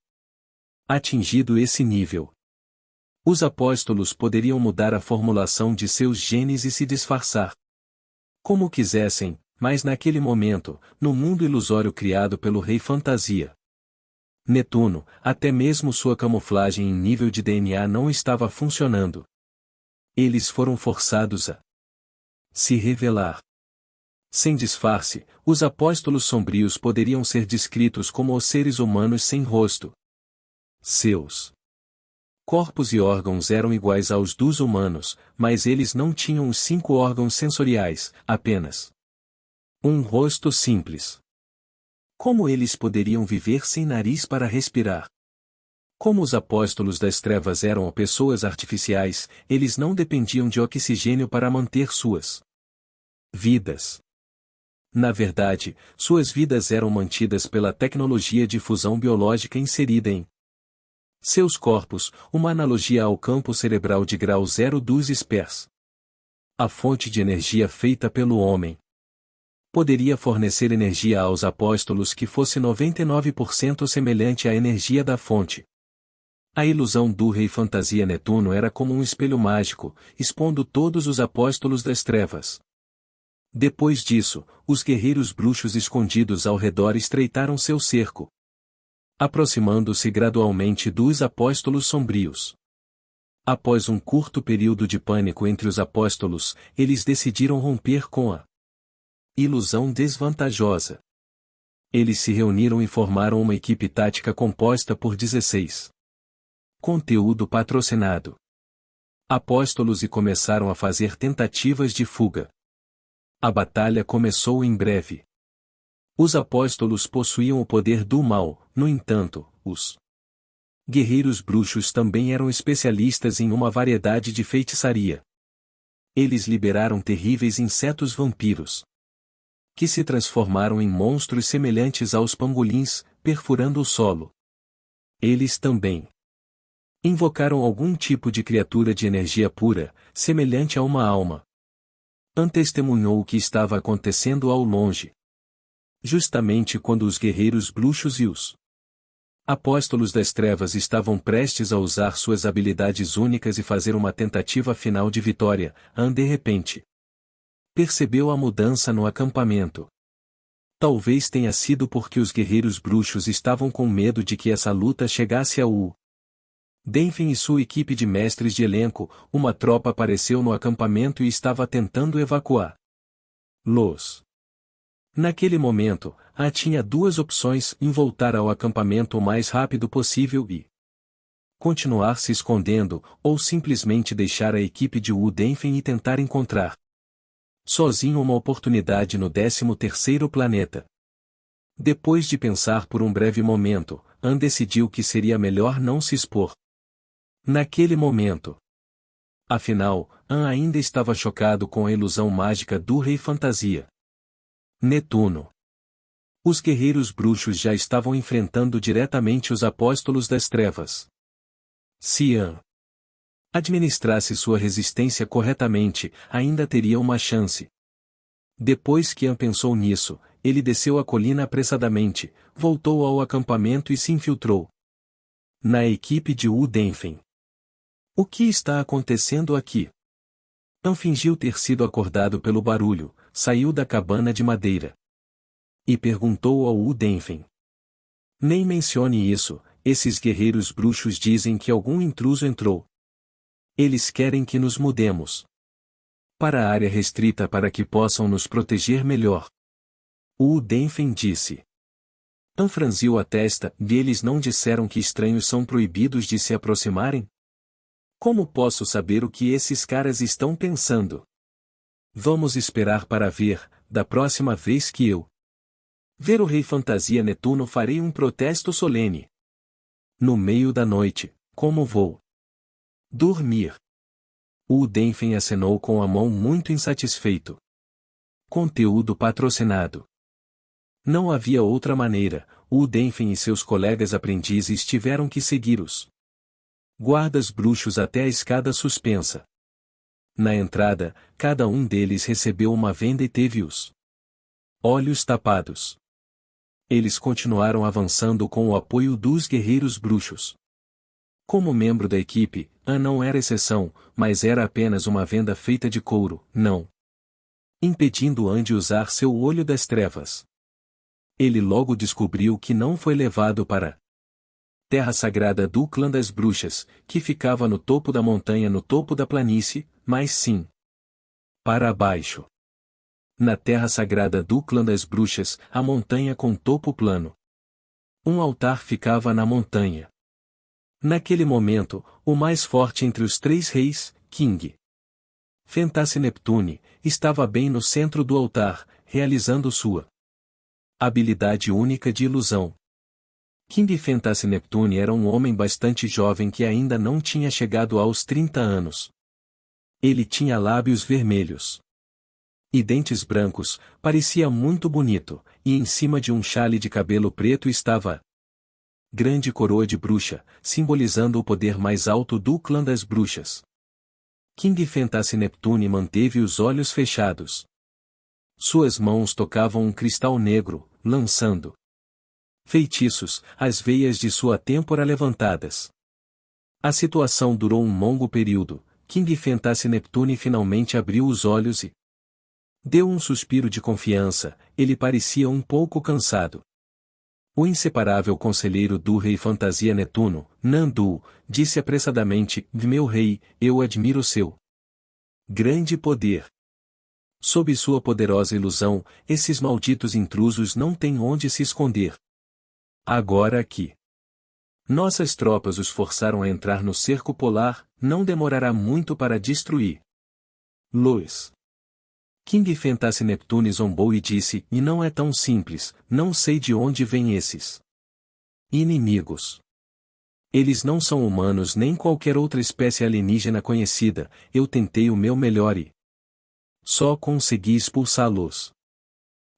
atingido esse nível. Os apóstolos poderiam mudar a formulação de seus genes e se disfarçar como quisessem, mas naquele momento, no mundo ilusório criado pelo Rei Fantasia Netuno, até mesmo sua camuflagem em nível de DNA não estava funcionando. Eles foram forçados a se revelar. Sem disfarce, os apóstolos sombrios poderiam ser descritos como os seres humanos sem rosto. Seus corpos e órgãos eram iguais aos dos humanos, mas eles não tinham os 5 órgãos sensoriais, apenas um rosto simples. Como eles poderiam viver sem nariz para respirar? Como os apóstolos das trevas eram pessoas artificiais, eles não dependiam de oxigênio para manter suas vidas. Na verdade, suas vidas eram mantidas pela tecnologia de fusão biológica inserida em seus corpos, uma analogia ao campo cerebral de grau zero dos Spers. A fonte de energia feita pelo homem poderia fornecer energia aos apóstolos que fosse 99% semelhante à energia da fonte. A ilusão do Rei Fantasia Netuno era como um espelho mágico, expondo todos os apóstolos das trevas. Depois disso, os guerreiros bruxos escondidos ao redor estreitaram seu cerco, aproximando-se gradualmente dos apóstolos sombrios. Após um curto período de pânico entre os apóstolos, eles decidiram romper com a ilusão desvantajosa. Eles se reuniram e formaram uma equipe tática composta por 16. Conteúdo patrocinado. Apóstolos e começaram a fazer tentativas de fuga. A batalha começou em breve. Os apóstolos possuíam o poder do mal, no entanto, os guerreiros bruxos também eram especialistas em uma variedade de feitiçaria. Eles liberaram terríveis insetos vampiros, que se transformaram em monstros semelhantes aos pangolins, perfurando o solo. Eles também invocaram algum tipo de criatura de energia pura, semelhante a uma alma. An testemunhou o que estava acontecendo ao longe. Justamente quando os guerreiros bruxos e os apóstolos das trevas estavam prestes a usar suas habilidades únicas e fazer uma tentativa final de vitória, An de repente percebeu a mudança no acampamento. Talvez tenha sido porque os guerreiros bruxos estavam com medo de que essa luta chegasse ao Denfen e sua equipe de mestres de elenco, uma tropa apareceu no acampamento e estava tentando evacuá-los. Naquele momento, A tinha duas opções: em voltar ao acampamento o mais rápido possível e continuar se escondendo, ou simplesmente deixar a equipe de Denfen e tentar encontrar Sozinho uma oportunidade no 13º planeta. Depois de pensar por um breve momento, An decidiu que seria melhor não se expor. Naquele momento. Afinal, An ainda estava chocado com a ilusão mágica do Rei Fantasia. Netuno. Os guerreiros bruxos já estavam enfrentando diretamente os apóstolos das trevas. Se An administrasse sua resistência corretamente, ainda teria uma chance. Depois que An pensou nisso, ele desceu a colina apressadamente, voltou ao acampamento e se infiltrou na equipe de Udenfen. O que está acontecendo aqui? An fingiu ter sido acordado pelo barulho, saiu da cabana de madeira e perguntou ao Udenfen. Nem mencione isso, esses guerreiros bruxos dizem que algum intruso entrou. Eles querem que nos mudemos para a área restrita para que possam nos proteger melhor. O Udenfen disse. An franziu a testa, e eles não disseram que estranhos são proibidos de se aproximarem? Como posso saber o que esses caras estão pensando? Vamos esperar para ver, da próxima vez que eu ver o Rei Fantasia Netuno farei um protesto solene. No meio da noite, como vou dormir? O Udenfen acenou com a mão muito insatisfeito. Conteúdo patrocinado. Não havia outra maneira, o Udenfen e seus colegas aprendizes tiveram que seguir os guardas bruxos até a escada suspensa. Na entrada, cada um deles recebeu uma venda e teve os olhos tapados. Eles continuaram avançando com o apoio dos guerreiros bruxos. Como membro da equipe, An não era exceção, mas era apenas uma venda feita de couro, não impedindo An de usar seu olho das trevas. Ele logo descobriu que não foi levado para a terra sagrada do clã das bruxas, que ficava no topo da montanha no topo da planície, mas sim para baixo. Na terra sagrada do clã das bruxas, a montanha com topo plano. Um altar ficava na montanha. Naquele momento, o mais forte entre os três reis, King Fentasse Neptune, estava bem no centro do altar, realizando sua habilidade única de ilusão. King Fentasse Neptune era um homem bastante jovem que ainda não tinha chegado aos 30 anos. Ele tinha lábios vermelhos e dentes brancos, parecia muito bonito, e em cima de um chale de cabelo preto estava a grande coroa de bruxa, simbolizando o poder mais alto do clã das bruxas. King Fentasse Neptune manteve os olhos fechados. Suas mãos tocavam um cristal negro, lançando feitiços, as veias de sua têmpora levantadas. A situação durou um longo período. King Fentasse Neptune finalmente abriu os olhos e deu um suspiro de confiança, ele parecia um pouco cansado. O inseparável conselheiro do Rei Fantasia Netuno, Nandu, disse apressadamente: Meu rei, eu admiro seu grande poder. Sob sua poderosa ilusão, esses malditos intrusos não têm onde se esconder. Agora que nossas tropas os forçaram a entrar no cerco polar, não demorará muito para destruir Lois. King Fentasse Neptune zombou e disse: E não é tão simples, não sei de onde vêm esses inimigos. Eles não são humanos nem qualquer outra espécie alienígena conhecida, eu tentei o meu melhor e só consegui expulsá-los.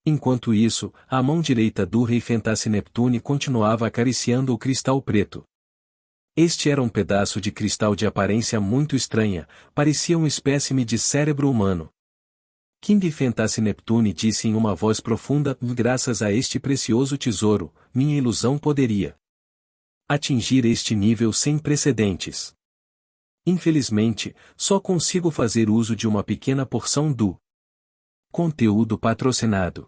Enquanto isso, a mão direita do Rei Fentasse Neptune continuava acariciando o cristal preto. Este era um pedaço de cristal de aparência muito estranha, parecia um espécime de cérebro humano. King Fentasse Neptune disse em uma voz profunda: Graças a este precioso tesouro, minha ilusão poderia atingir este nível sem precedentes. Infelizmente, só consigo fazer uso de uma pequena porção do conteúdo patrocinado.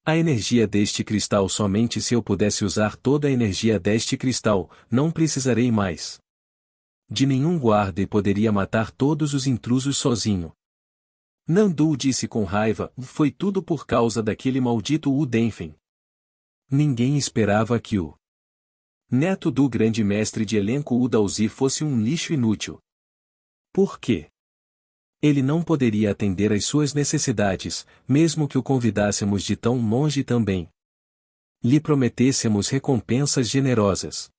A energia deste cristal somente se eu pudesse usar toda a energia deste cristal, não precisarei mais de nenhum guarda e poderia matar todos os intrusos sozinho. Nandu disse com raiva: Foi tudo por causa daquele maldito Udenfen. Ninguém esperava que o neto do grande mestre de elenco Udalzi fosse um lixo inútil. Por quê? Ele não poderia atender às suas necessidades, mesmo que o convidássemos de tão longe também. Lhe prometêssemos recompensas generosas.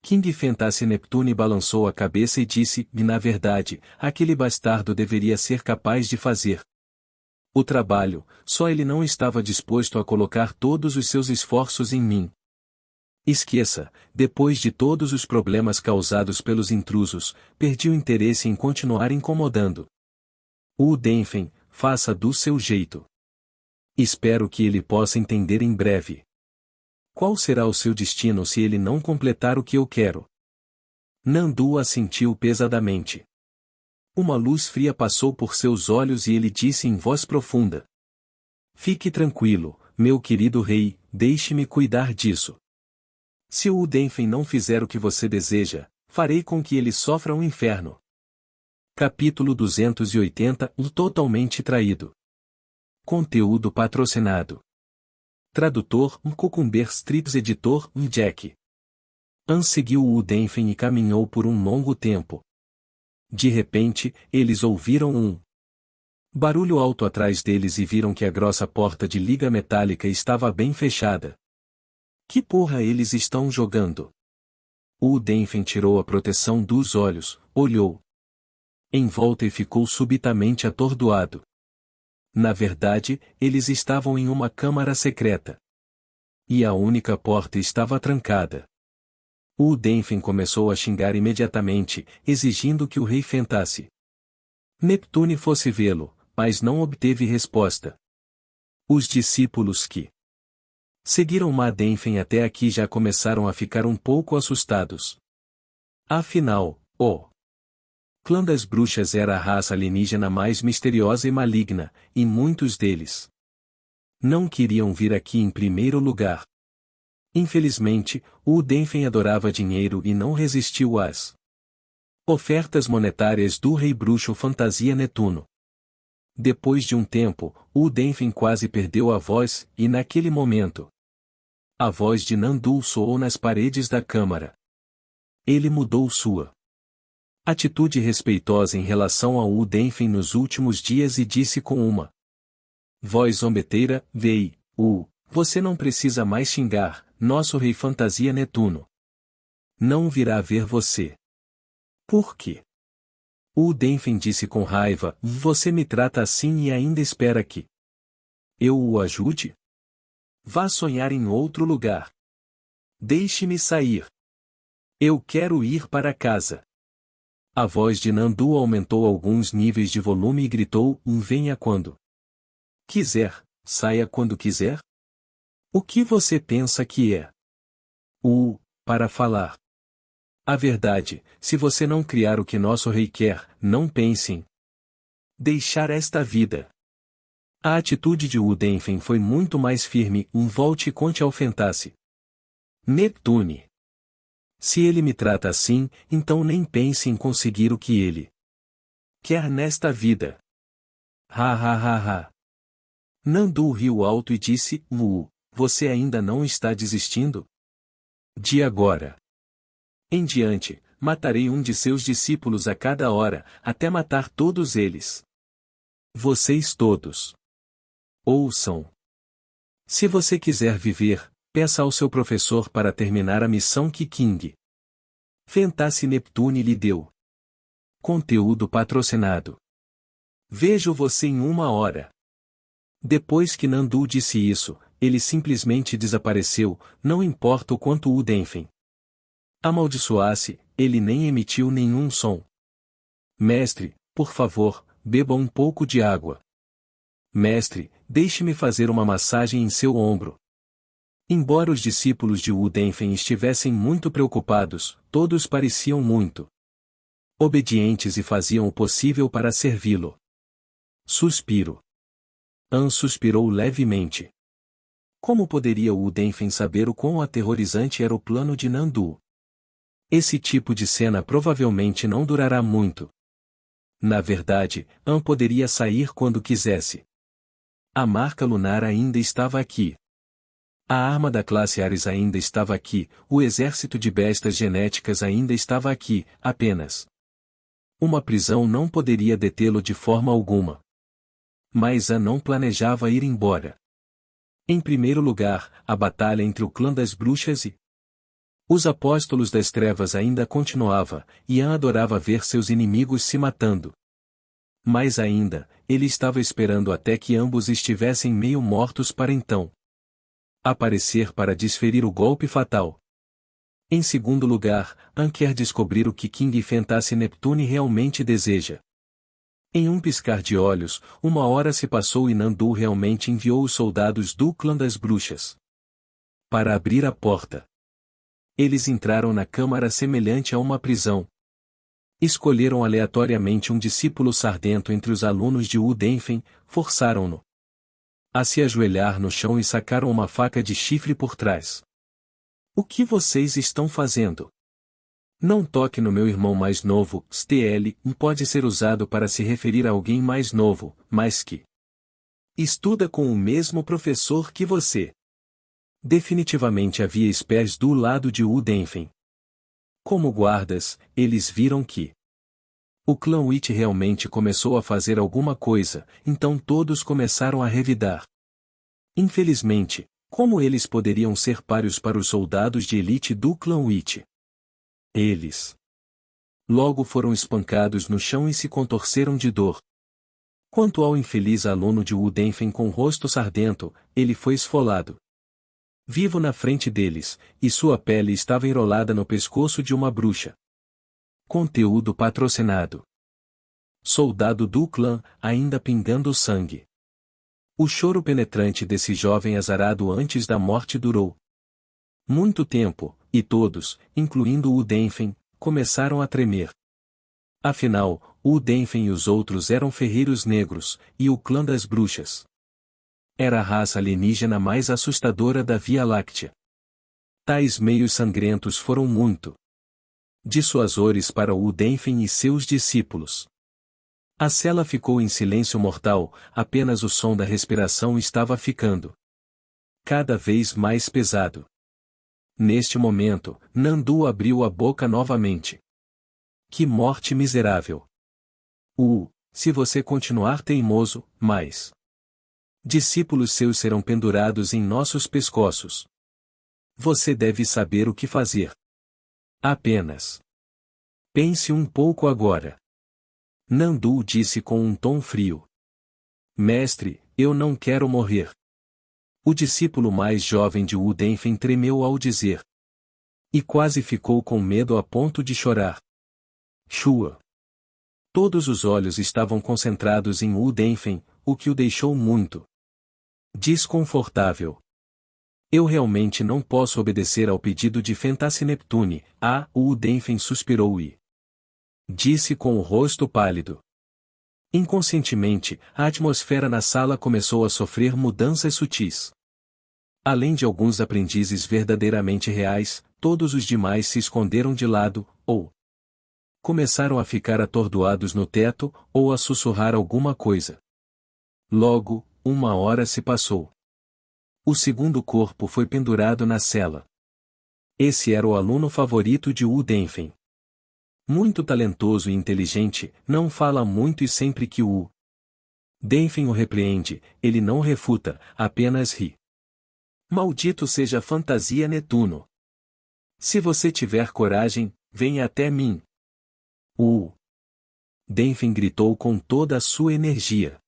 King Fentasse Neptune balançou a cabeça e disse, e na verdade, aquele bastardo deveria ser capaz de fazer o trabalho, só ele não estava disposto a colocar todos os seus esforços em mim. Esqueça, depois de todos os problemas causados pelos intrusos, perdi o interesse em continuar incomodando o Denfen, faça do seu jeito. Espero que ele possa entender em breve. Qual será o seu destino se ele não completar o que eu quero? Nandu assentiu pesadamente. Uma luz fria passou por seus olhos e ele disse em voz profunda: Fique tranquilo, meu querido rei, deixe-me cuidar disso. Se o Udenfen não fizer o que você deseja, farei com que ele sofra um inferno. Capítulo 280 O Totalmente Traído. Conteúdo patrocinado. Tradutor Cucumber Strips. Editor Jack. An seguiu o Udenfen e caminhou por um longo tempo. De repente, eles ouviram um barulho alto atrás deles e viram que a grossa porta de liga metálica estava bem fechada. Que porra eles estão jogando? O Udenfen tirou a proteção dos olhos, olhou em volta e ficou subitamente atordoado. Na verdade, eles estavam em uma câmara secreta. E a única porta estava trancada. O Udenfen começou a xingar imediatamente, exigindo que o rei Fentasse Neptune fosse vê-lo, mas não obteve resposta. Os discípulos que seguiram Madenfen até aqui já começaram a ficar um pouco assustados. Afinal, o clã das bruxas era a raça alienígena mais misteriosa e maligna, e muitos deles não queriam vir aqui em primeiro lugar. Infelizmente, o Udenfen adorava dinheiro e não resistiu às ofertas monetárias do rei bruxo Fantasia Netuno. Depois de um tempo, o Udenfen quase perdeu a voz, e naquele momento a voz de Nandu soou nas paredes da câmara. Ele mudou sua atitude respeitosa em relação ao Udenfen nos últimos dias e disse com uma voz zombeteira: Vei, você não precisa mais xingar, nosso rei Fantasia Netuno não virá ver você. Por quê? O Udenfen disse com raiva: Você me trata assim e ainda espera que eu o ajude? Vá sonhar em outro lugar. Deixe-me sair. Eu quero ir para casa. A voz de Nandu aumentou alguns níveis de volume e gritou: Venha quando quiser, saia quando quiser? O que você pensa que é? Para falar a verdade, se você não criar o que nosso rei quer, não pense em deixar esta vida. A atitude de Udenfen foi muito mais firme. Volte e conte ao Fentasse Neptune. Se ele me trata assim, então nem pense em conseguir o que ele quer nesta vida. Ha ha ha ha. Nandu riu alto e disse: Você ainda não está desistindo? De agora em diante, matarei um de seus discípulos a cada hora, até matar todos eles. Vocês todos ouçam. Se você quiser viver, peça ao seu professor para terminar a missão que King Fentasse Neptune lhe deu. Conteúdo patrocinado. Vejo você em 1 hora. Depois que Nandu disse isso, ele simplesmente desapareceu, não importa o quanto o Udenfen amaldiçoasse, ele nem emitiu nenhum som. Mestre, por favor, beba um pouco de água. Mestre, deixe-me fazer uma massagem em seu ombro. Embora os discípulos de Udenfen estivessem muito preocupados, todos pareciam muito obedientes e faziam o possível para servi-lo. Suspiro. An suspirou levemente. Como poderia o Udenfen saber o quão aterrorizante era o plano de Nandu? Esse tipo de cena provavelmente não durará muito. Na verdade, An poderia sair quando quisesse. A marca lunar ainda estava aqui. A arma da classe Ares ainda estava aqui, o exército de bestas genéticas ainda estava aqui, apenas Uma prisão não poderia detê-lo de forma alguma. Mas a não planejava ir embora. Em primeiro lugar, a batalha entre o clã das bruxas e os apóstolos das trevas ainda continuava, e An adorava ver seus inimigos se matando. Mais ainda, ele estava esperando até que ambos estivessem meio mortos para então aparecer para desferir o golpe fatal. Em segundo lugar, An quer descobrir o que King Fantasy Neptune realmente deseja. Em um piscar de olhos, 1 hora se passou e Nandu realmente enviou os soldados do clã das bruxas para abrir a porta. Eles entraram na câmara semelhante a uma prisão. Escolheram aleatoriamente um discípulo sardento entre os alunos de Udenfen, forçaram-no a se ajoelhar no chão e sacaram uma faca de chifre por trás. O que vocês estão fazendo? Não toque no meu irmão mais novo, STL, pode ser usado para se referir a alguém mais novo, mas que estuda com o mesmo professor que você. Definitivamente havia espécies do lado de Udenfen. Como guardas, eles viram que o clã Witch realmente começou a fazer alguma coisa, então todos começaram a revidar. Infelizmente, como eles poderiam ser páreos para os soldados de elite do clã Witch? Eles logo foram espancados no chão e se contorceram de dor. Quanto ao infeliz aluno de Udenfen com rosto sardento, ele foi esfolado vivo na frente deles, e sua pele estava enrolada no pescoço de uma bruxa. Conteúdo patrocinado. Soldado do clã, ainda pingando sangue. O choro penetrante desse jovem azarado antes da morte durou muito tempo, e todos, incluindo Udenfen, começaram a tremer. Afinal, Udenfen e os outros eram ferreiros negros, e o clã das bruxas era a raça alienígena mais assustadora da Via Láctea. Tais meios sangrentos foram muito dissuasores para Udenfen e seus discípulos. A cela ficou em silêncio mortal, apenas o som da respiração estava ficando cada vez mais pesado. Neste momento, Nandu abriu a boca novamente. Que morte miserável! Se você continuar teimoso, mais discípulos seus serão pendurados em nossos pescoços. Você deve saber o que fazer. Apenas pense um pouco agora. Nandu disse com um tom frio. Mestre, eu não quero morrer. O discípulo mais jovem de Udenfen tremeu ao dizer. E quase ficou com medo a ponto de chorar. Shua. Todos os olhos estavam concentrados em Udenfen, o que o deixou muito desconfortável. Eu realmente não posso obedecer ao pedido de Fantasy Neptune, Udenfen suspirou e disse com o rosto pálido. Inconscientemente, a atmosfera na sala começou a sofrer mudanças sutis. Além de alguns aprendizes verdadeiramente reais, todos os demais se esconderam de lado, ou começaram a ficar atordoados no teto, ou a sussurrar alguma coisa. Logo, 1 hora se passou. O segundo corpo foi pendurado na cela. Esse era o aluno favorito de Udenfen. Muito talentoso e inteligente, não fala muito e sempre que Denfen o repreende, ele não refuta, apenas ri. Maldito seja a fantasia Netuno. Se você tiver coragem, venha até mim. Denfen gritou com toda a sua energia.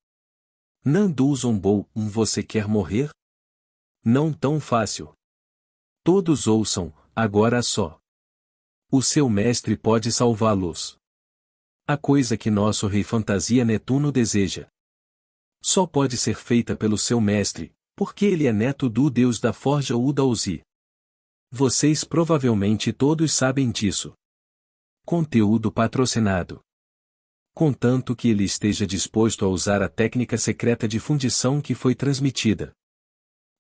Nandu zombou, você quer morrer? Não tão fácil. Todos ouçam, agora só. O seu mestre pode salvá-los. A coisa que nosso rei fantasia Netuno deseja só pode ser feita pelo seu mestre, porque ele é neto do deus da forja Udauzi. Vocês provavelmente todos sabem disso. Conteúdo patrocinado. Contanto que ele esteja disposto a usar a técnica secreta de fundição que foi transmitida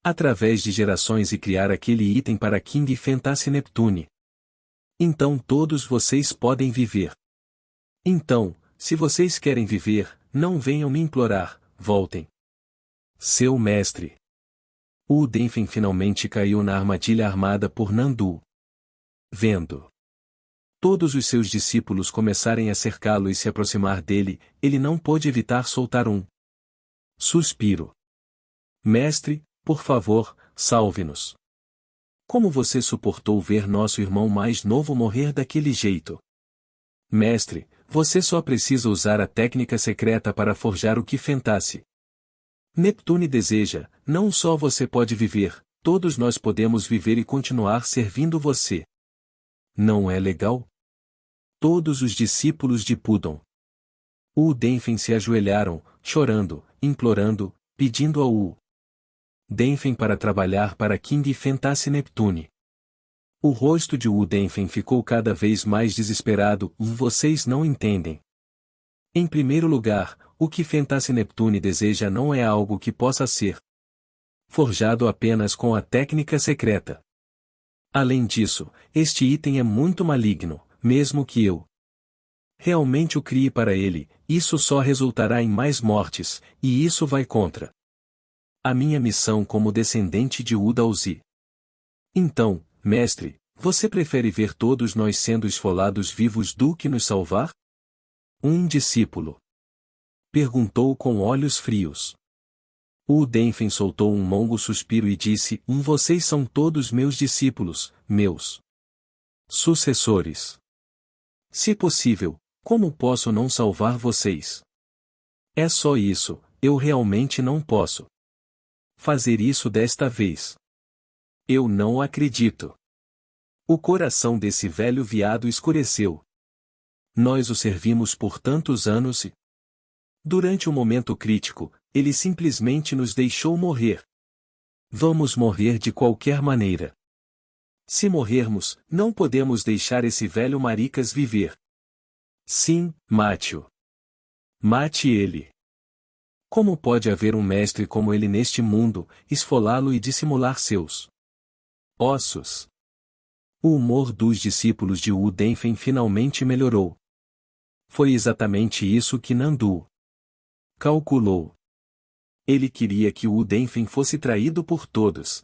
através de gerações e criar aquele item para King Fantasy Neptune. Então todos vocês podem viver. Então, se vocês querem viver, não venham me implorar, voltem. Seu mestre. Udenfen finalmente caiu na armadilha armada por Nandu. Vendo todos os seus discípulos começarem a cercá-lo e se aproximar dele, ele não pôde evitar soltar um suspiro. Mestre, por favor, salve-nos. Como você suportou ver nosso irmão mais novo morrer daquele jeito? Mestre, você só precisa usar a técnica secreta para forjar o que Fentasse Neptune deseja, não só você pode viver, todos nós podemos viver e continuar servindo você. Não é legal? Todos os discípulos de Pudon Denfen se ajoelharam, chorando, implorando, pedindo ao Denfen para trabalhar para King Fentasse Neptune. O rosto de Denfen ficou cada vez mais desesperado. Vocês não entendem. Em primeiro lugar, o que Fentasse Neptune deseja não é algo que possa ser forjado apenas com a técnica secreta. Além disso, este item é muito maligno, mesmo que eu realmente o crie para ele, isso só resultará em mais mortes, e isso vai contra a minha missão como descendente de Udalzi. Então, mestre, você prefere ver todos nós sendo esfolados vivos do que nos salvar? Um discípulo perguntou com olhos frios. Denfen soltou um longo suspiro e disse: Vocês são todos meus discípulos, meus sucessores. Se possível, como posso não salvar vocês? É só isso, eu realmente não posso fazer isso desta vez. Eu não acredito. O coração desse velho viado escureceu. Nós o servimos por tantos anos e, durante um momento crítico, ele simplesmente nos deixou morrer. Vamos morrer de qualquer maneira. Se morrermos, não podemos deixar esse velho maricas viver. Sim, mate-o. Mate ele. Como pode haver um mestre como ele neste mundo, esfolá-lo e dissimular seus ossos? O humor dos discípulos de Denfen finalmente melhorou. Foi exatamente isso que Nandu calculou. Ele queria que Denfen fosse traído por todos.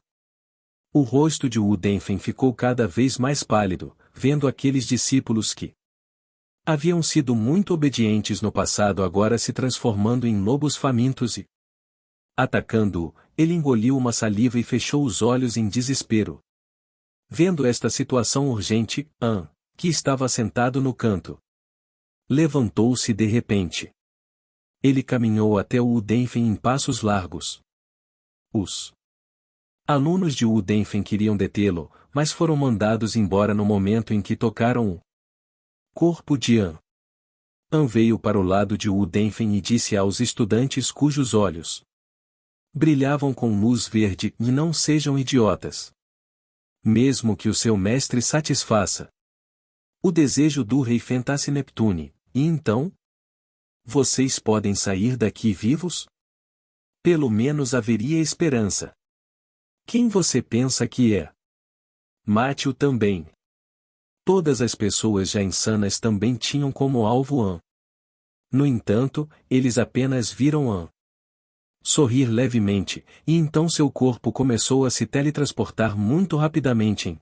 O rosto de Denfen ficou cada vez mais pálido, vendo aqueles discípulos que haviam sido muito obedientes no passado agora se transformando em lobos famintos e, atacando-o, ele engoliu uma saliva e fechou os olhos em desespero. Vendo esta situação urgente, que estava sentado no canto, levantou-se de repente. Ele caminhou até Denfen em passos largos. Os alunos de Denfen queriam detê-lo, mas foram mandados embora no momento em que tocaram o corpo de An. Veio para o lado de Denfen e disse aos estudantes cujos olhos brilhavam com luz verde: não sejam idiotas. Mesmo que o seu mestre satisfaça o desejo do rei Fentasse Neptune, e então? Vocês podem sair daqui vivos? Pelo menos haveria esperança. Quem você pensa que é? Mate-o também. Todas as pessoas já insanas também tinham como alvo An. No entanto, eles apenas viram An sorrir levemente, e então seu corpo começou a se teletransportar muito rapidamente em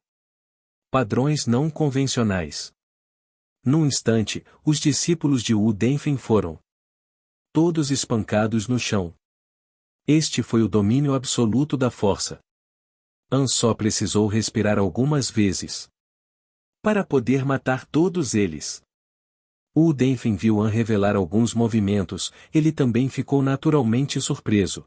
padrões não convencionais. Num instante, os discípulos de Denfen foram todos espancados no chão. Este foi o domínio absoluto da força. An só precisou respirar algumas vezes para poder matar todos eles. Denfen viu An revelar alguns movimentos, ele também ficou naturalmente surpreso.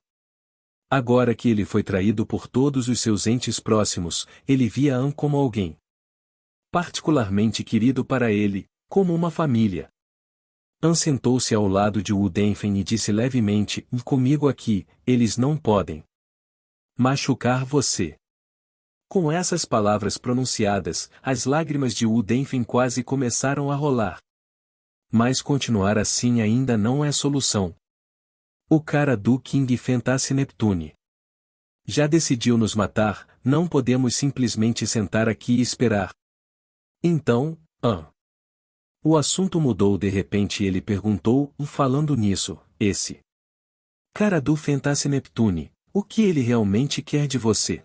Agora que ele foi traído por todos os seus entes próximos, ele via An como alguém particularmente querido para ele, como uma família. An sentou-se ao lado de Denfen e disse levemente: comigo aqui, eles não podem machucar você. Com essas palavras pronunciadas, as lágrimas de Denfen quase começaram a rolar. Mas continuar assim ainda não é solução. O cara do King Fentasse Neptune já decidiu nos matar, não podemos simplesmente sentar aqui e esperar. Então, o assunto mudou de repente e ele perguntou: falando nisso, esse cara do Fentasse Neptune, o que ele realmente quer de você?